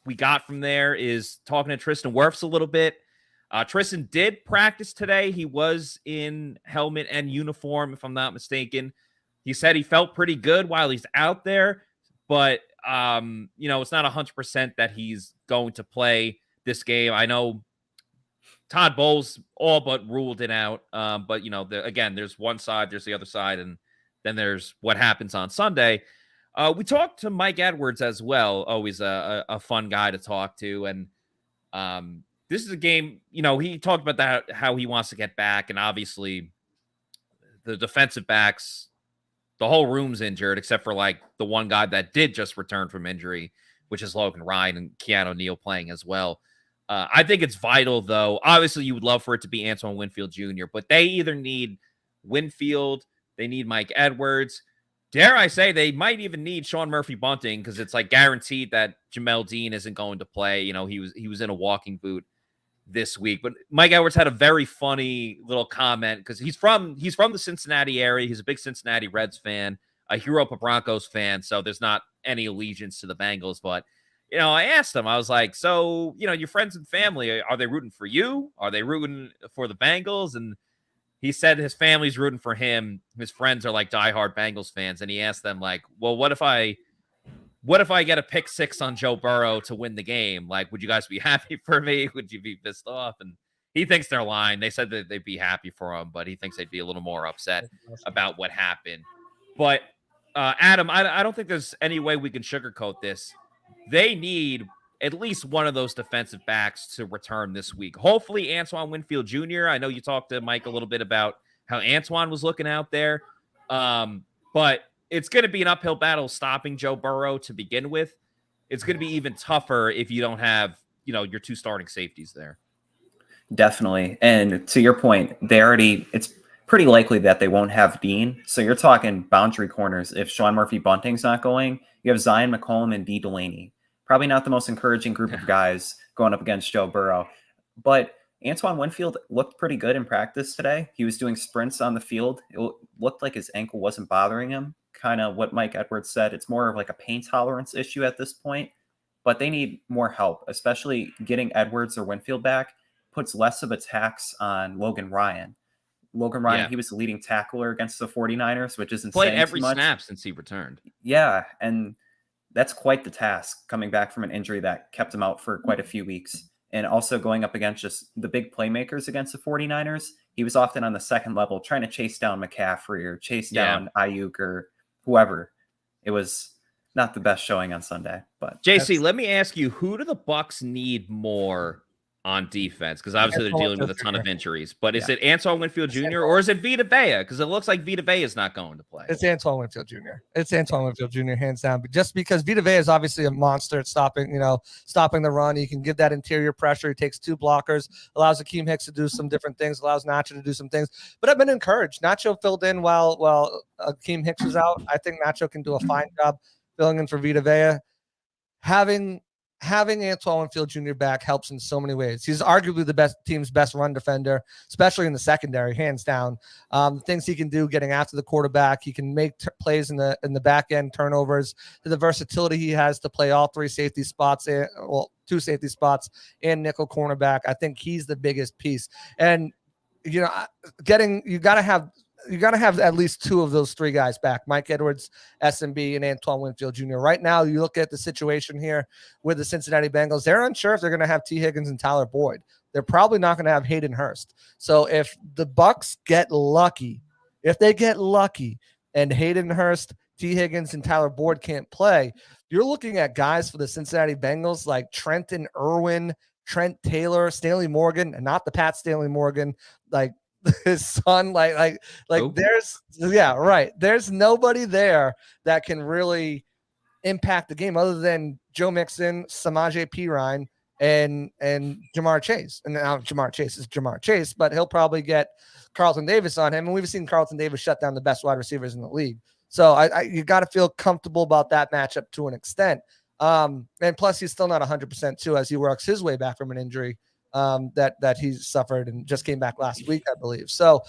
we got from there is talking to Tristan Wirfs a little bit. Tristan did practice today. He was in helmet and uniform, if I'm not mistaken. He said he felt pretty good while he's out there, but it's not 100% that he's going to play this game. I know Todd Bowles all but ruled it out. But again, there's one side, there's the other side, and then there's what happens on Sunday. We talked to Mike Edwards as well. Always a fun guy to talk to. And this is a game, he talked about that, how he wants to get back. And obviously the defensive backs, the whole room's injured except for the one guy that did just return from injury, which is Logan Ryan, and Keanu Neal playing as well. I think it's vital, though. Obviously, you would love for it to be Antoine Winfield Jr., but they either need Winfield, they need Mike Edwards. Dare I say they might even need Sean Murphy-Bunting because it's guaranteed that Jamel Dean isn't going to play. He was in a walking boot this week. But Mike Edwards had a very funny little comment because he's from the Cincinnati area. He's a big Cincinnati Reds fan. He grew up a Broncos fan, so there's not any allegiance to the Bengals. But, I asked him, I was like, so, your friends and family, are they rooting for you? Are they rooting for the Bengals? And he said his family's rooting for him. His friends are diehard Bengals fans. And he asked them well, what if I get a pick six on Joe Burrow to win the game? Would you guys be happy for me? Would you be pissed off? And he thinks they're lying. They said that they'd be happy for him, but he thinks they'd be a little more upset about what happened. But Adam, I don't think there's any way we can sugarcoat this. They need at least one of those defensive backs to return this week. Hopefully Antoine Winfield Jr. I know you talked to Mike a little bit about how Antoine was looking out there. But it's going to be an uphill battle stopping Joe Burrow to begin with. It's going to be even tougher if you don't have, your two starting safeties there. Definitely. And to your point, it's pretty likely that they won't have Dean. So you're talking boundary corners. If Sean Murphy-Bunting's not going, you have Zion McCollum and D. Delaney. Probably not the most encouraging group of guys going up against Joe Burrow. But Antoine Winfield looked pretty good in practice today. He was doing sprints on the field. It looked like his ankle wasn't bothering him. Kind of what Mike Edwards said. It's more of a pain tolerance issue at this point. But they need more help, especially getting Edwards or Winfield back puts less of a tax on Logan Ryan. He was the leading tackler against the 49ers, which isn't played every snap since he returned. Yeah, and that's quite the task, coming back from an injury that kept him out for quite a few weeks. And also going up against just the big playmakers against the 49ers. He was often on the second level trying to chase down McCaffrey or chase down Ayuk or whoever. It was not the best showing on Sunday. But JC, let me ask you, who do the Bucs need more on defense? Because obviously they're dealing with a ton of injuries. But is it Antoine Winfield Jr. Antoine. or is it Vita Vea? Because it looks like Vita Vea is not going to play. It's Antoine Winfield Jr. It's Antoine Winfield Jr. hands down. But just because Vita Vea is obviously a monster at stopping the run. You can give that interior pressure. He takes 2 blockers, allows Akeem Hicks to do some different things, allows Nacho to do some things. But I've been encouraged. Nacho filled in while Akeem Hicks was out. I think Nacho can do a fine job filling in for Vita Vea. Having Antoine Winfield Jr. back helps in so many ways. He's arguably the team's best run defender, especially in the secondary, hands down. Things he can do getting after the quarterback. He can make plays in the back end, turnovers. The versatility he has to play all 3 safety spots, 2 safety spots and nickel cornerback. I think he's the biggest piece. And you got to have at least 2 of those 3 guys back, Mike Edwards, SMB, and Antoine Winfield Jr. Right now, you look at the situation here with the Cincinnati Bengals, they're unsure if they're going to have T. Higgins and Tyler Boyd. They're probably not going to have Hayden Hurst. So if the Bucs get lucky, and Hayden Hurst, T. Higgins, and Tyler Boyd can't play, you're looking at guys for the Cincinnati Bengals like Trenton Irwin, Trent Taylor, Stanley Morgan, and not the Pat Stanley Morgan, like his son, there's nobody there that can really impact the game other than Joe Mixon, Samaje Perine, and Jamar Chase. And now Jamar Chase is Jamar Chase, but he'll probably get Carlton Davis on him, and we've seen Carlton Davis shut down the best wide receivers in the league. So you got to feel comfortable about that matchup to an extent. And plus he's still not 100% too, as he works his way back from an injury that he suffered and just came back last week, I believe. So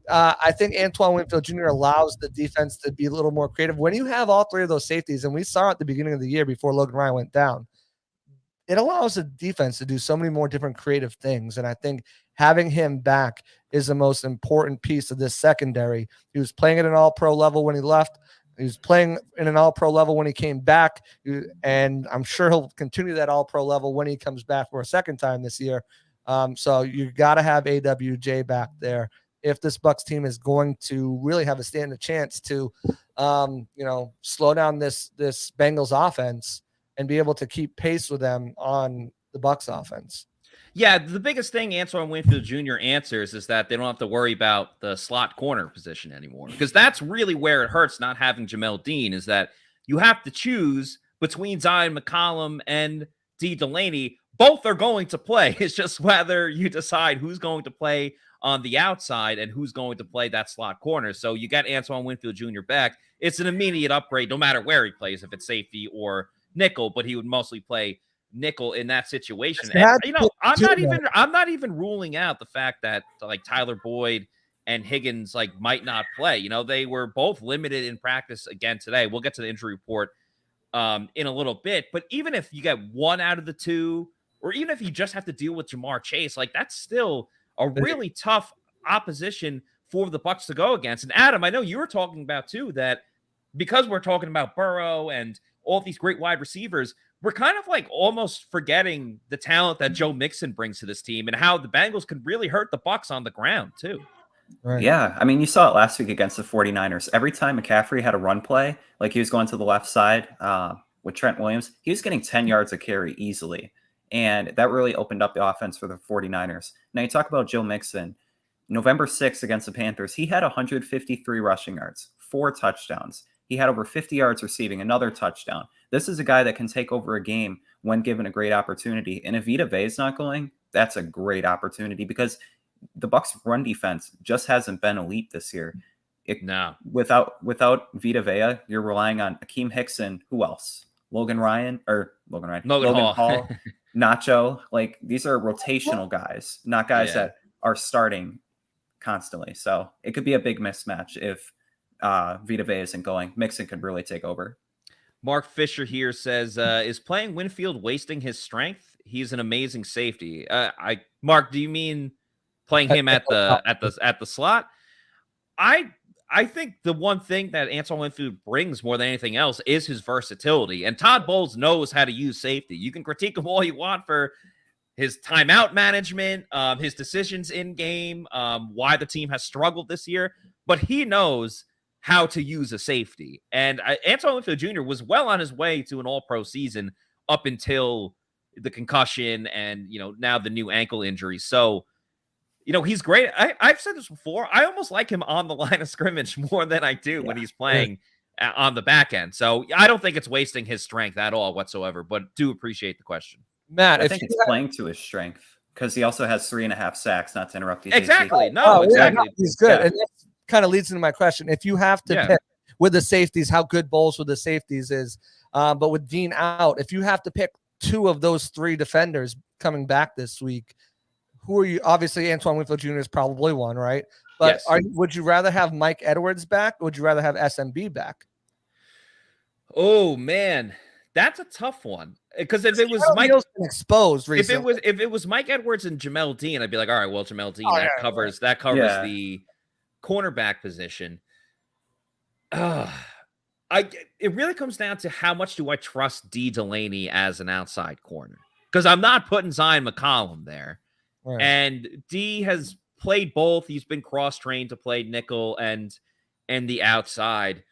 I think Antoine Winfield Jr. allows the defense to be a little more creative. When you have all 3 of those safeties, and we saw at the beginning of the year before Logan Ryan went down, it allows the defense to do so many more different creative things. And I think having him back is the most important piece of this secondary. He was playing at an all-pro level when he left. He was playing in an all-pro level when he came back, and I'm sure he'll continue that all-pro level when he comes back for a second time this year. So you got to have AWJ back there if this Bucs team is going to really have a stand a chance to, slow down this Bengals offense and be able to keep pace with them on the Bucs offense. Yeah, the biggest thing Antoine Winfield Jr. answers is that they don't have to worry about the slot corner position anymore, because that's really where it hurts not having Jamel Dean, is that you have to choose between Zion McCollum and D. Delaney. Both are going to play. It's just whether you decide who's going to play on the outside and who's going to play that slot corner. So you got Antoine Winfield Jr. back. It's an immediate upgrade no matter where he plays, if it's safety or nickel, but he would mostly play nickel in that situation. And, I'm not even ruling out the fact that like Tyler Boyd and Higgins might not play. They were both limited in practice again today. We'll get to the injury report in a little bit, but even if you get 1 out of the 2, or even if you just have to deal with Jamar Chase, that's still a really tough opposition for the Bucs to go against. And Adam, I know you were talking about too that because we're talking about Burrow and all these great wide receivers, we're kind of almost forgetting the talent that Joe Mixon brings to this team and how the Bengals can really hurt the Bucs on the ground too. Right. Yeah. I mean, you saw it last week against the 49ers. Every time McCaffrey had a run play, he was going to the left side with Trent Williams, he was getting 10 yards a carry easily. And that really opened up the offense for the 49ers. Now you talk about Joe Mixon. November 6th against the Panthers, he had 153 rushing yards, 4 touchdowns. He had over 50 yards receiving, another touchdown. This is a guy that can take over a game when given a great opportunity. And if Vita Vea is not going, that's a great opportunity, because the Bucs' run defense just hasn't been elite this year. Without Vita Vea, you're relying on Akeem Hicks and who else? Logan Hall, Nacho. These are rotational guys, not guys that are starting constantly. So it could be a big mismatch if Vita Vea isn't going. Mixon could really take over. Mark Fisher here says, is playing Winfield wasting his strength? He's an amazing safety. Mark, do you mean playing him at the slot? I think the one thing that Antoine Winfield brings more than anything else is his versatility. And Todd Bowles knows how to use safety. You can critique him all you want for his timeout management, his decisions in game, why the team has struggled this year, but he knows how to use a safety. And Antoine Winfield Jr. was well on his way to an all-pro season up until the concussion and, now the new ankle injury. So, he's great. I've said this before. I almost like him on the line of scrimmage more than I do when he's playing on the back end. So I don't think it's wasting his strength at all whatsoever, but do appreciate the question. Matt, I think it's playing to his strength because he also has 3.5 sacks, not to interrupt you. Exactly. Exactly. He's good. And that kind of leads into my question. If you have to pick with the safeties, how good Bowles with the safeties is, but with Dean out, if you have to pick 2 of those 3 defenders coming back this week, who are you? Obviously, Antoine Winfield Jr. is probably one, right? But would you rather have Mike Edwards back, or would you rather have SMB back? Oh man, that's a tough one. Because if it was Mike exposed recently. if it was Mike Edwards and Jamel Dean, I'd be like, all right, well, Jamel Dean covers the cornerback position. It really comes down to how much do I trust D. Delaney as an outside corner, because I'm not putting Zion McCollum there. Right. And D has played both. He's been cross-trained to play nickel and the outside.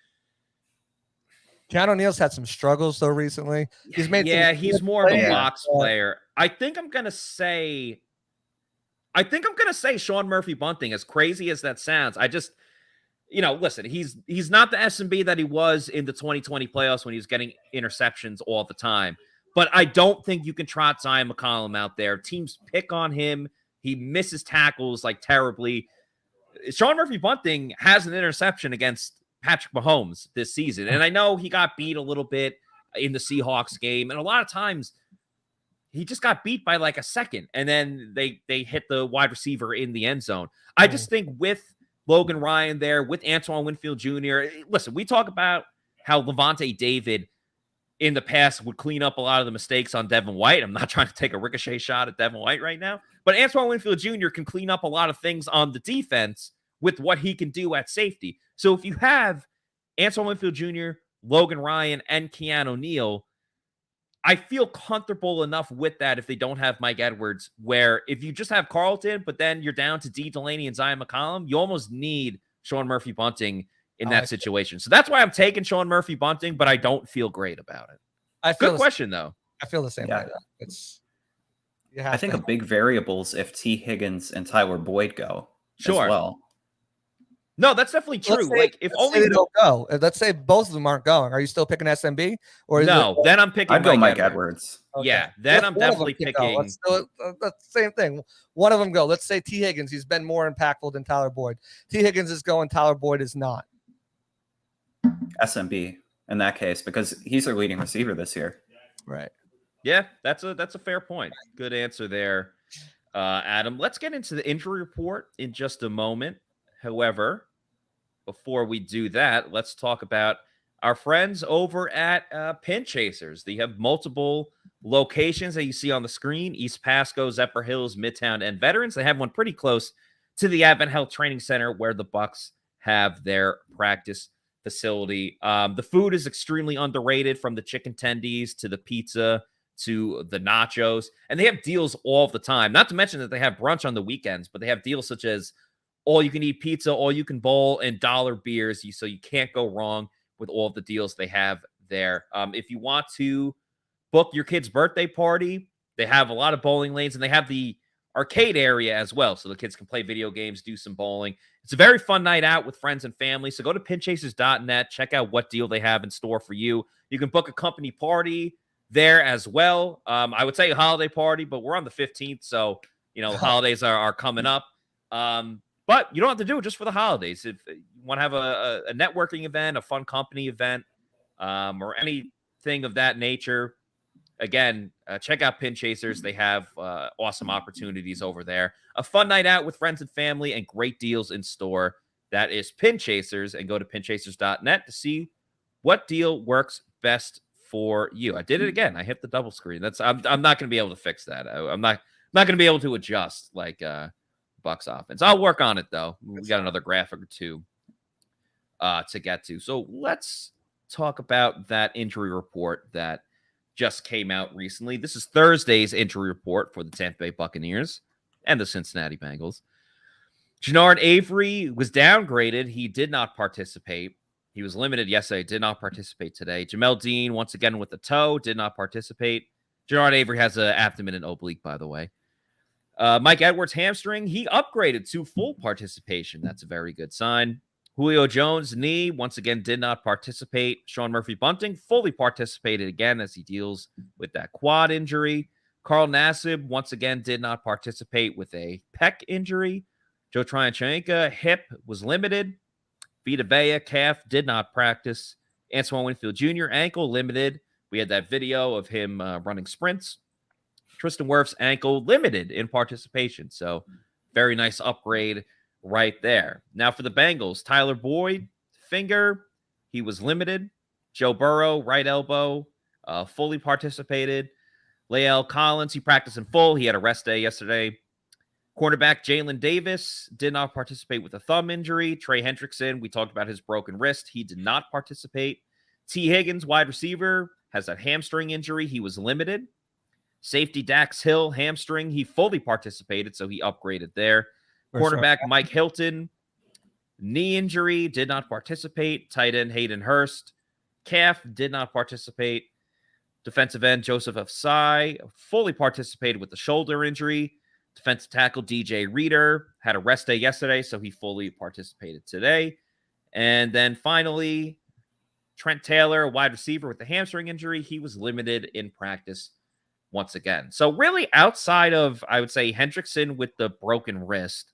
Keanu Neal's had some struggles though recently. He's made he's more of a box player. I think I'm gonna say Sean Murphy Bunting, as crazy as that sounds. I just, listen, he's not the SMB that he was in the 2020 playoffs when he was getting interceptions all the time. But I don't think you can trot Zion McCollum out there. Teams pick on him. He misses tackles like terribly. Sean Murphy Bunting has an interception against Patrick Mahomes this season. And I know he got beat a little bit in the Seahawks game. And a lot of times he just got beat by like a second. And then they hit the wide receiver in the end zone. I just think with Logan Ryan there, with Antoine Winfield Jr., listen, we talk about how Lavonte David in the past would clean up a lot of the mistakes on Devin White. I'm not trying to take a ricochet shot at Devin White right now, but Antoine Winfield Jr. can clean up a lot of things on the defense with what he can do at safety. So if you have Antoine Winfield Jr., Logan Ryan, and Keanu Neal, I feel comfortable enough with that if they don't have Mike Edwards, where if you just have Carlton, but then you're down to D. Delaney and Zion McCollum, you almost need Sean Murphy Bunting in that situation. So that's why I'm taking Sean Murphy Bunting, but I don't feel great about it. Good question, though. I feel the same way. I think a big variable is if T. Higgins and Tyler Boyd go as well. No, that's definitely true. If only they don't go. Let's say both of them aren't going. Are you still picking SMB? Or then I'm picking. I'd go Mike Edwards. Okay. Yeah, then I'm definitely picking. Let's do it. That's the same thing. One of them go. Let's say T. Higgins. He's been more impactful than Tyler Boyd. T. Higgins is going. Tyler Boyd is not. SMB in that case, because he's their leading receiver this year. Right. Yeah, that's a fair point. Good answer there, Adam. Let's get into the injury report in just a moment. However, before we do that, let's talk about our friends over at Pin Chasers. They have multiple locations that you see on the screen: East Pasco, Zephyr Hills, Midtown, and Veterans. They have one pretty close to the Advent Health Training Center where the Bucs have their practice facility. The food is extremely underrated, from the chicken tendies to the pizza to the nachos, and they have deals all the time. Not to mention that they have brunch on the weekends, but they have deals such as all you can eat pizza, all you can bowl, and dollar beers. So you can't go wrong with all the deals they have there. If you want to book your kid's birthday party, they have a lot of bowling lanes, and they have the arcade area as well, so the kids can play video games, do some bowling. It's a very fun night out with friends and family. So go to pinchasers.net, check out what deal they have in store for you. You can book a company party there as well. I would say a holiday party, but we're on the 15th, so holidays are coming up. But you don't have to do it just for the holidays. If you want to have a networking event, a fun company event, or anything of that nature, again, check out Pin Chasers. They have awesome opportunities over there. A fun night out with friends and family and great deals in store. That is Pin Chasers, and go to pinchasers.net to see what deal works best for you. I did it again. I hit the double screen. I'm not going to be able to fix that. I'm not going to be able to adjust like Bucs offense. I'll work on it though. We got another graphic or two to get to. So let's talk about that injury report that just came out recently. This is Thursday's injury report for the Tampa Bay Buccaneers and the Cincinnati Bengals. Jannard Avery was downgraded. He did not participate. He was limited yesterday, did not participate today. Jamel Dean, once again with the toe, did not participate. Gerard Avery has an abdomen and oblique, by the way. Mike Edwards' hamstring, he upgraded to full participation. That's a very good sign. Julio Jones' knee, once again, did not participate. Sean Murphy-Bunting fully participated again as he deals with that quad injury. Carl Nassib, once again, did not participate with a pec injury. Joe Tryanchenko, hip, was limited. Vita Vea, calf, did not practice. Antoine Winfield Jr., ankle, limited. We had that video of him running sprints. Tristan Wirfs' ankle, limited in participation. So, very nice upgrade right there. Now for the Bengals, Tyler Boyd, finger, he was limited. Joe Burrow, right elbow, fully participated. Lael Collins, he practiced in full. He had a rest day yesterday. Cornerback Jalen Davis did not participate with a thumb injury. Trey Hendrickson, we talked about his broken wrist. He did not participate. T. Higgins, wide receiver, has that hamstring injury. He was limited. Safety Dax Hill, hamstring. He fully participated, so he upgraded there. Quarterback Mike Hilton, knee injury, did not participate. Tight end Hayden Hurst, calf, did not participate. Defensive end Joseph Afsai, fully participated with the shoulder injury. Defensive tackle DJ Reader had a rest day yesterday, so he fully participated today. And then finally, Trent Taylor, wide receiver with the hamstring injury, he was limited in practice once again. So really outside of, I would say, Hendrickson with the broken wrist,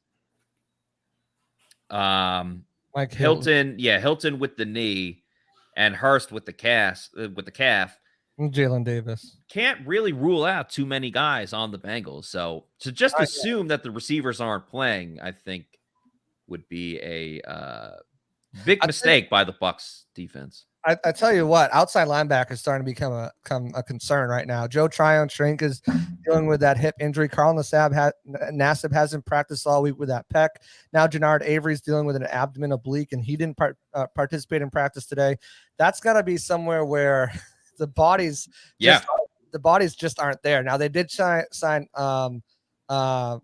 Like Hilton with the knee, and Hurst with the calf. Jalen Davis. Can't really rule out too many guys on the Bengals. So to just assume that the receivers aren't playing, I think would be a big mistake by the Bucs defense. I tell you what, outside linebacker is starting to become a concern right now. Joe Tryon-Shrink is dealing with that hip injury. Carl Nassib hasn't practiced all week with that pec. Now Jernard Avery's dealing with an abdomen oblique, and he didn't participate in practice today. That's got to be somewhere where the bodies just aren't there. Now they did sign Hamilcar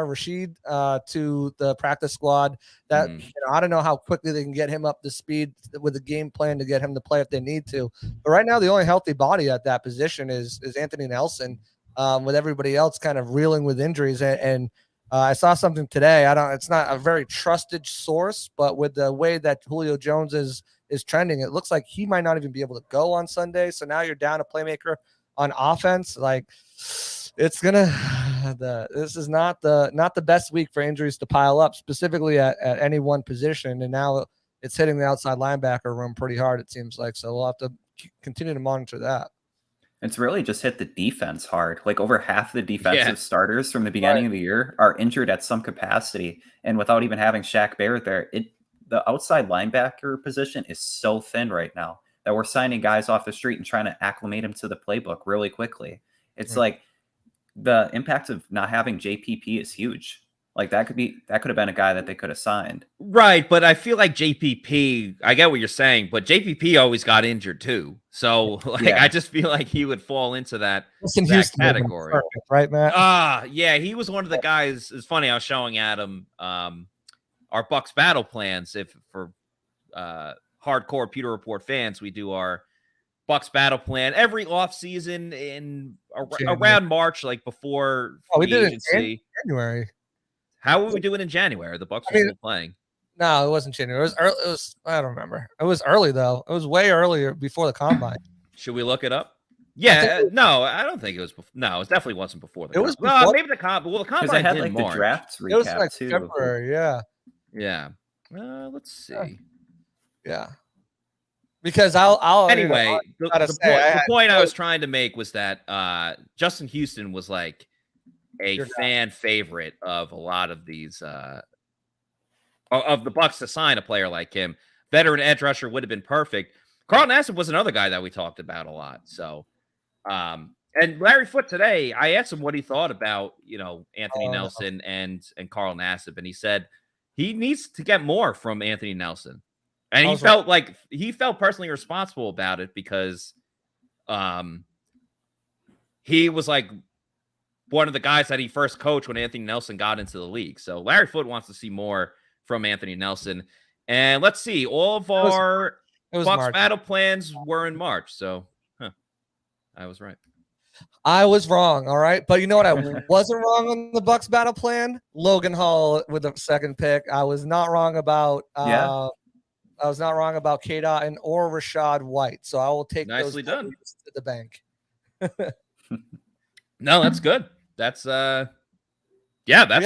Rashid to the practice squad. That I don't know how quickly they can get him up to speed with a game plan to get him to play if they need to. But right now, the only healthy body at that position is Anthony Nelson, with everybody else kind of reeling with injuries. And I saw something today. It's not a very trusted source, but with the way that Julio Jones is trending, it looks like he might not even be able to go on Sunday. So now you're down a playmaker on offense. Like, it's this is not the best week for injuries to pile up, specifically at any one position. And now it's hitting the outside linebacker room pretty hard, it seems like. So we'll have to continue to monitor that. It's really just hit the defense hard. Like over half the defensive starters from the beginning of the year are injured at some capacity. And without even having Shaq Barrett there, the outside linebacker position is so thin right now that we're signing guys off the street and trying to acclimate them to the playbook really quickly. It's like the impact of not having JPP is huge. Like that could have been a guy that they could have signed. Right, but I feel like JPP, I get what you're saying, but JPP always got injured too. So I just feel like he would fall into that category. Perfect, right, Matt? Yeah, he was one of the guys. It's funny, I was showing Adam our Bucs battle plans. If for hardcore Pewter Report fans, we do our Bucs battle plan every offseason in around March, like before we did agency. It in January. How were we doing in January? The Bucs were still playing. No, it wasn't January. It was early. I don't remember. It was early though. It was way earlier before the combine. Should we look it up? Yeah, no, I don't think it was. No, it definitely wasn't before the. It was before, maybe the combine. Well, the combine I had in like March. the drafts recap it was like too. February. Yeah. Let's see. Yeah. Because I'll anyway. The point I was trying to make was that Justin Houston was like a fan favorite of a lot of these of the Bucs to sign a player like him. Veteran edge rusher would have been perfect. Carl Nassib was another guy that we talked about a lot. So, and Larry Foote today, I asked him what he thought about Anthony Nelson and Carl Nassib, and he said he needs to get more from Anthony Nelson, and he felt personally responsible about it because he was like one of the guys that he first coached when Anthony Nelson got into the league. So Larry Foote wants to see more from Anthony Nelson. And let's see, all of our Bucs battle plans were in March. So I was right. I was wrong, all right. But you know what? I wasn't wrong on the Bucs battle plan. Logan Hall with the second pick. I was not wrong about. I was not wrong about K. Dotton or Rashad White. So I will take Nicely those done to the bank. No, that's good. That's that's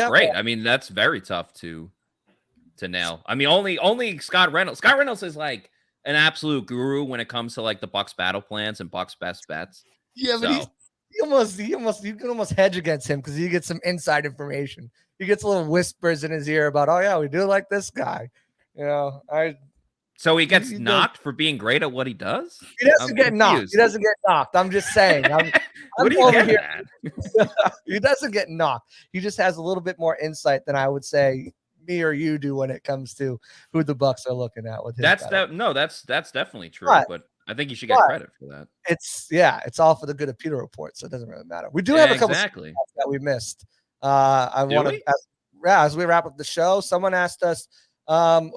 great. I mean, that's very tough to nail. I mean, only Scott Reynolds. Scott Reynolds is like an absolute guru when it comes to like the Bucs battle plans and Bucs best bets. Yeah, but you can almost hedge against him because you get some inside information. He gets little whispers in his ear about, oh yeah, we do like this guy. You know, so he gets knocked for being great at what he does? He doesn't get knocked. He doesn't get knocked. I'm just saying. What do you get at? He doesn't get knocked. He just has a little bit more insight than I would say me or you do when it comes to who the Bucs are looking at with him. That's definitely true, but I think you should get credit for that. It's all for the good of Pewter Report, so it doesn't really matter. We do have a couple that we missed. I want to, as we wrap up the show, someone asked us,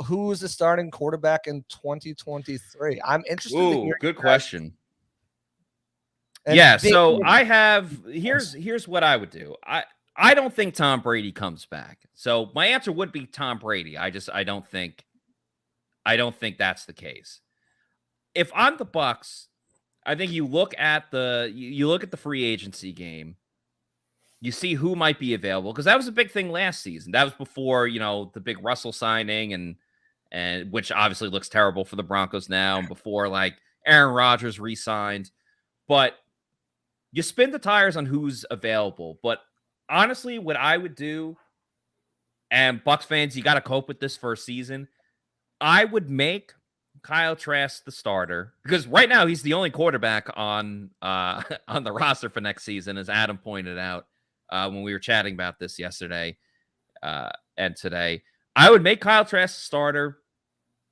who's the starting quarterback in 2023? I'm interested. Ooh, good question. So I have here's what I would do. I don't think Tom Brady comes back. So my answer would be Tom Brady. I don't think that's the case. If I'm the Bucs, I think you look at the free agency game. You see who might be available because that was a big thing last season. That was before, the big Russell signing and which obviously looks terrible for the Broncos now, and before like Aaron Rodgers re-signed. But you spin the tires on who's available. But honestly, what I would do, and Bucs fans, you got to cope with this for a season. I would make Kyle Trask the starter because right now he's the only quarterback on the roster for next season, as Adam pointed out when we were chatting about this yesterday and today. I would make Kyle Trask the starter.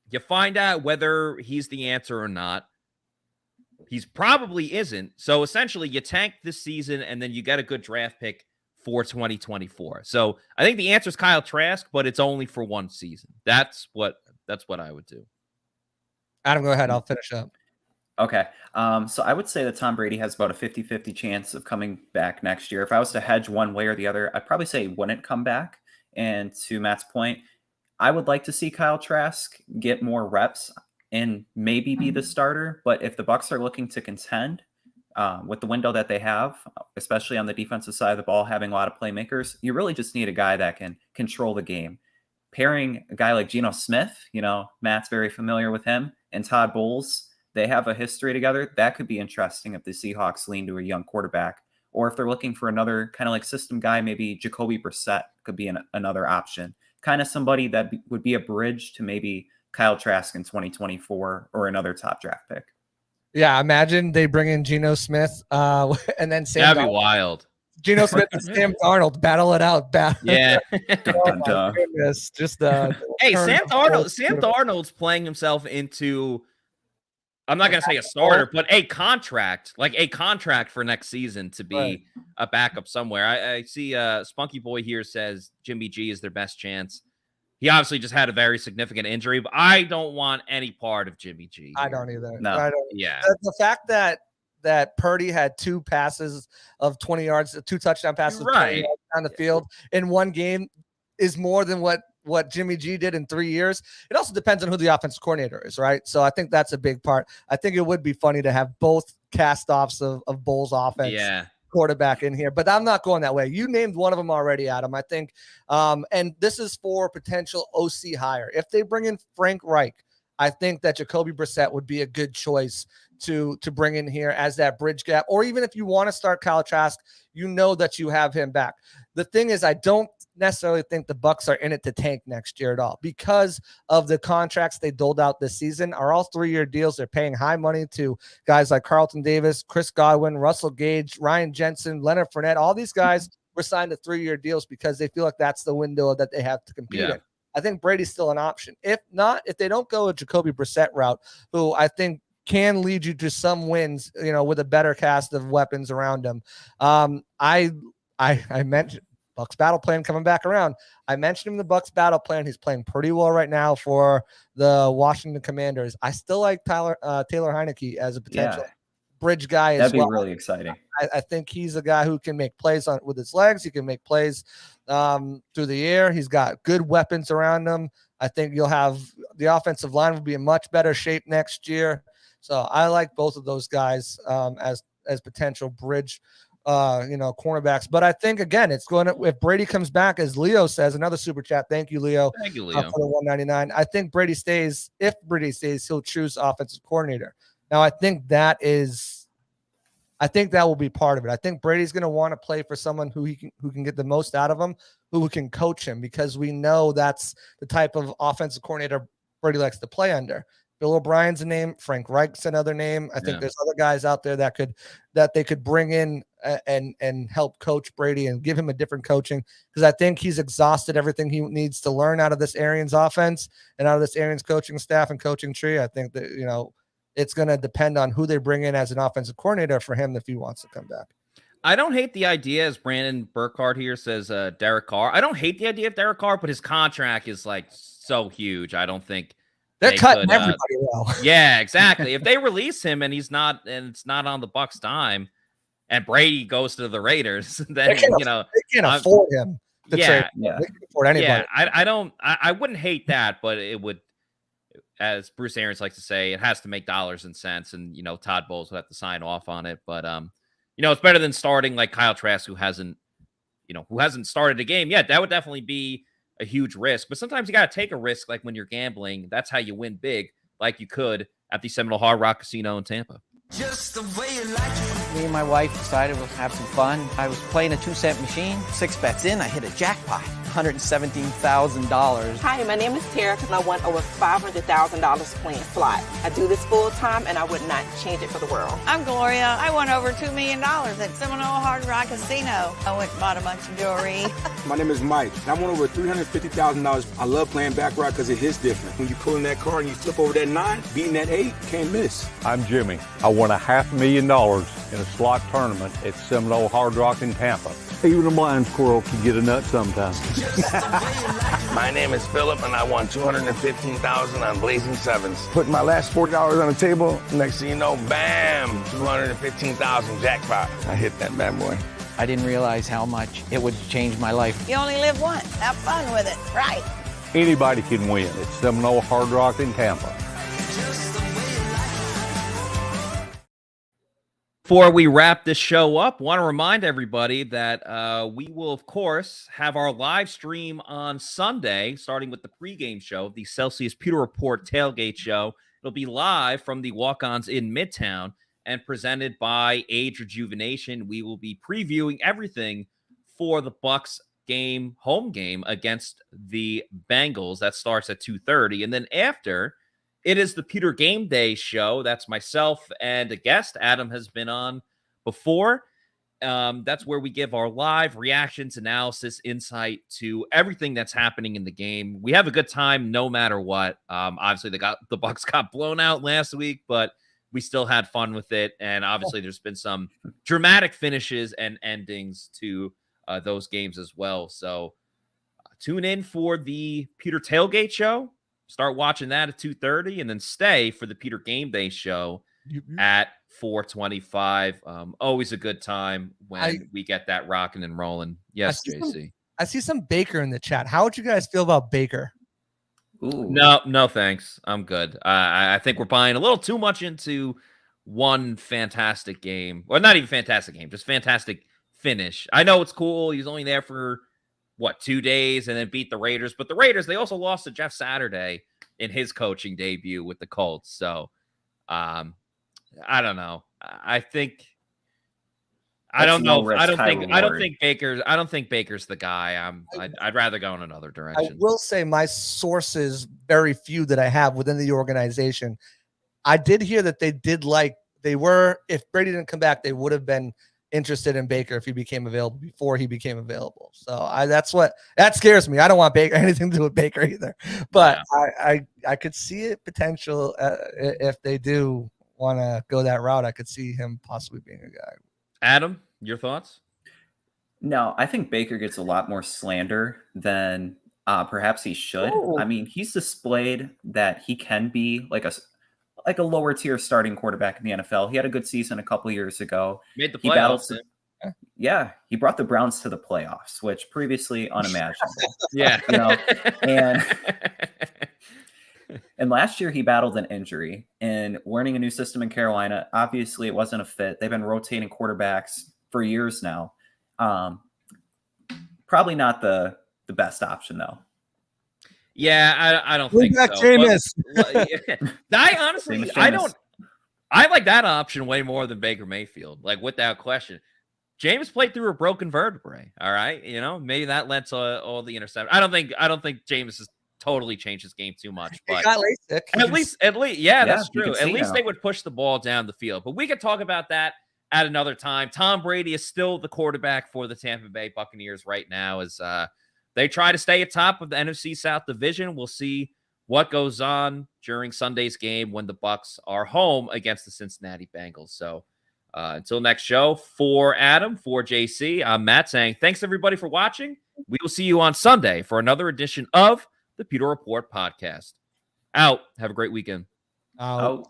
You find out whether he's the answer or not. He's probably isn't. So essentially, you tank this season, and then you get a good draft pick for 2024. So I think the answer is Kyle Trask, but it's only for one season. That's what I would do. Adam, go ahead. I'll finish up. Okay. So I would say that Tom Brady has about a 50-50 chance of coming back next year. If I was to hedge one way or the other, I'd probably say he wouldn't come back. And to Matt's point, I would like to see Kyle Trask get more reps and maybe be the starter. But if the Bucs are looking to contend with the window that they have, especially on the defensive side of the ball, having a lot of playmakers, you really just need a guy that can control the game. Pairing a guy like Geno Smith, Matt's very familiar with him, and Todd Bowles, they have a history together. That could be interesting if the Seahawks lean to a young quarterback. Or if they're looking for another kind of like system guy, maybe Jacoby Brissett could be another option. Kind of somebody that would be a bridge to maybe Kyle Trask in 2024 or another top draft pick. Yeah, imagine they bring in Geno Smith and then Sam That'd be wild. Geno Smith and Sam Darnold battle it out. Yeah. Just hey, Sam Darnold's playing himself into, I'm not going to say a starter, but a contract for next season to be a backup somewhere. I see Spunky Boy here says Jimmy G is their best chance. He obviously just had a very significant injury, but I don't want any part of Jimmy G. I don't either. No. I don't. Yeah. The fact that Purdy had 2 passes of 20 yards, 2 touchdown passes of 20 yards on the field in one game is more than what Jimmy G did in 3 years. It also depends on who the offensive coordinator is, right? So I think that's a big part. I think it would be funny to have both cast-offs of Bulls offense quarterback in here, but I'm not going that way. You named one of them already, Adam. I think, and this is for potential OC hire. If they bring in Frank Reich, I think that Jacoby Brissett would be a good choice to bring in here as that bridge gap. Or even if you want to start Kyle Trask, that you have him back. The thing is, I don't necessarily think the Bucs are in it to tank next year at all because of the contracts they doled out this season are all 3-year deals. They're paying high money to guys like Carlton Davis, Chris Godwin, Russell Gage, Ryan Jensen, Leonard Fournette. All these guys were signed to 3-year deals because they feel like that's the window that they have to compete in. I think Brady's still an option. If they don't go a Jacoby Brissett route, who I think can lead you to some wins, with a better cast of weapons around him. I mentioned Bucs battle plan coming back around. I mentioned him in the Bucs battle plan. He's playing pretty well right now for the Washington Commanders. I still like Taylor Heineke as a potential bridge guy as That'd be well. really exciting. I think he's a guy who can make plays with his legs. He can make plays through the air. He's got good weapons around him. I think you'll have the offensive line will be in much better shape next year. So I like both of those guys as potential bridge, cornerbacks. But I think again, it's going to, if Brady comes back, as Leo says, another super chat. Thank you, Leo. Thank you, Leo. For the 199. I think Brady stays. If Brady stays, he'll choose offensive coordinator. Now, I think that will be part of it. I think Brady's going to want to play for someone who can get the most out of him, who can coach him, because we know that's the type of offensive coordinator Brady likes to play under. Bill O'Brien's a name. Frank Reich's another name. I think there's other guys out there that they could bring in and help coach Brady and give him a different coaching, because I think he's exhausted everything he needs to learn out of this Arians offense and out of this Arians coaching staff and coaching tree. I think that, it's going to depend on who they bring in as an offensive coordinator for him if he wants to come back. I don't hate the idea, as Brandon Burkhardt here says, Derek Carr. I don't hate the idea of Derek Carr, but his contract is like so huge. I don't think they're cutting everybody well. Yeah, exactly. If they release him and it's not on the Bucs' dime, and Brady goes to the Raiders, then they can't afford him. To trade. Yeah, they can afford anybody. Yeah, I wouldn't hate that, but it would. As Bruce Arians likes to say, it has to make dollars and cents, and Todd Bowles would have to sign off on it. But it's better than starting like Kyle Trask, who hasn't started a game yet. That would definitely be a huge risk. But sometimes you got to take a risk, like when you're gambling. That's how you win big, like you could at the Seminole Hard Rock Casino in Tampa. Just the way you like it. Me and my wife decided we'll have some fun. I was playing a 2-cent machine. 6 bets in, I hit a jackpot. $117,000. Hi, my name is Tara, and I won over $500,000 playing slot. I do this full time, and I would not change it for the world. I'm Gloria. I won over $2 million at Seminole Hard Rock Casino. I went and bought a bunch of jewelry. My name is Mike. I won over $350,000. I love playing baccarat because it hits different. When you pull in that card and you flip over that 9, beating that 8, can't miss. I'm Jimmy. I won $500,000 in a slot tournament at Seminole Hard Rock in Tampa. Even a blind squirrel can get a nut sometimes. My name is Philip, and I won $215,000 on Blazing Sevens. Put my last $40 on the table. Next thing you know, bam, $215,000 jackpot. I hit that bad boy. I didn't realize how much it would change my life. You only live once. Have fun with it, right? Anybody can win at Seminole Hard Rock in Tampa. Before we wrap this show up, want to remind everybody that we will, of course, have our live stream on Sunday, starting with the pregame show, the Celsius Pewter Report tailgate show. It'll be live from the Walk-Ons in Midtown and presented by Age Rejuvenation. We will be previewing everything for the Bucs game, home game against the Bengals. That starts at 2:30. And then after, it is the Pewter Game Day show. That's myself and a guest. Adam has been on before. That's where we give our live reactions, analysis, insight to everything that's happening in the game. We have a good time no matter what. Obviously, the Bucs got blown out last week, but we still had fun with it. And obviously, there's been some dramatic finishes and endings to those games as well. So tune in for the Pewter Tailgate show. Start watching that at 2:30, and then stay for the Pewter Game Day show at 4:25. Always a good time when we get that rocking and rolling. Yes, JC. I see some Baker in the chat. How would you guys feel about Baker? Ooh. No, thanks. I'm good. I think we're buying a little too much into one fantastic game. Well, not even fantastic game, just fantastic finish. I know it's cool. He's only there for 2 days and then beat the Raiders. But the Raiders, they also lost to Jeff Saturday in his coaching debut with the Colts. So I don't know. I don't think Baker's the guy. I'd rather go in another direction. I will say my sources, very few that I have within the organization, I did hear that if Brady didn't come back, they would have been interested in Baker if he became available before he became available. So that scares me. I don't want Baker anything to do with Baker either, but yeah. I could see it potential if they do want to go that route. I could see him possibly being a guy. Adam, your thoughts? No, I think Baker gets a lot more slander than perhaps he should. I mean, he's displayed that he can be like like a lower tier starting quarterback in the NFL. He had a good season a couple years ago. Made the playoffs. He brought the Browns to the playoffs, which previously unimaginable. Yeah. And last year he battled an injury and learning a new system in Carolina. Obviously it wasn't a fit. They've been rotating quarterbacks for years now. Probably not the best option though. Yeah, I don't think so. Jameis. I honestly, I like that option way more than Baker Mayfield, like without question. Jameis played through a broken vertebrae. All right, maybe that led to all the interceptions. I don't think Jameis has totally changed his game too much. But got LASIK. at least, yeah, that's true. At least they would push the ball down the field. But we could talk about that at another time. Tom Brady is still the quarterback for the Tampa Bay Buccaneers right now as they try to stay atop of the NFC South division. We'll see what goes on during Sunday's game when the Bucs are home against the Cincinnati Bengals. So until next show, for Adam, for JC, I'm Matt saying thanks everybody for watching. We will see you on Sunday for another edition of the Pewter Report podcast. Out. Have a great weekend. Out.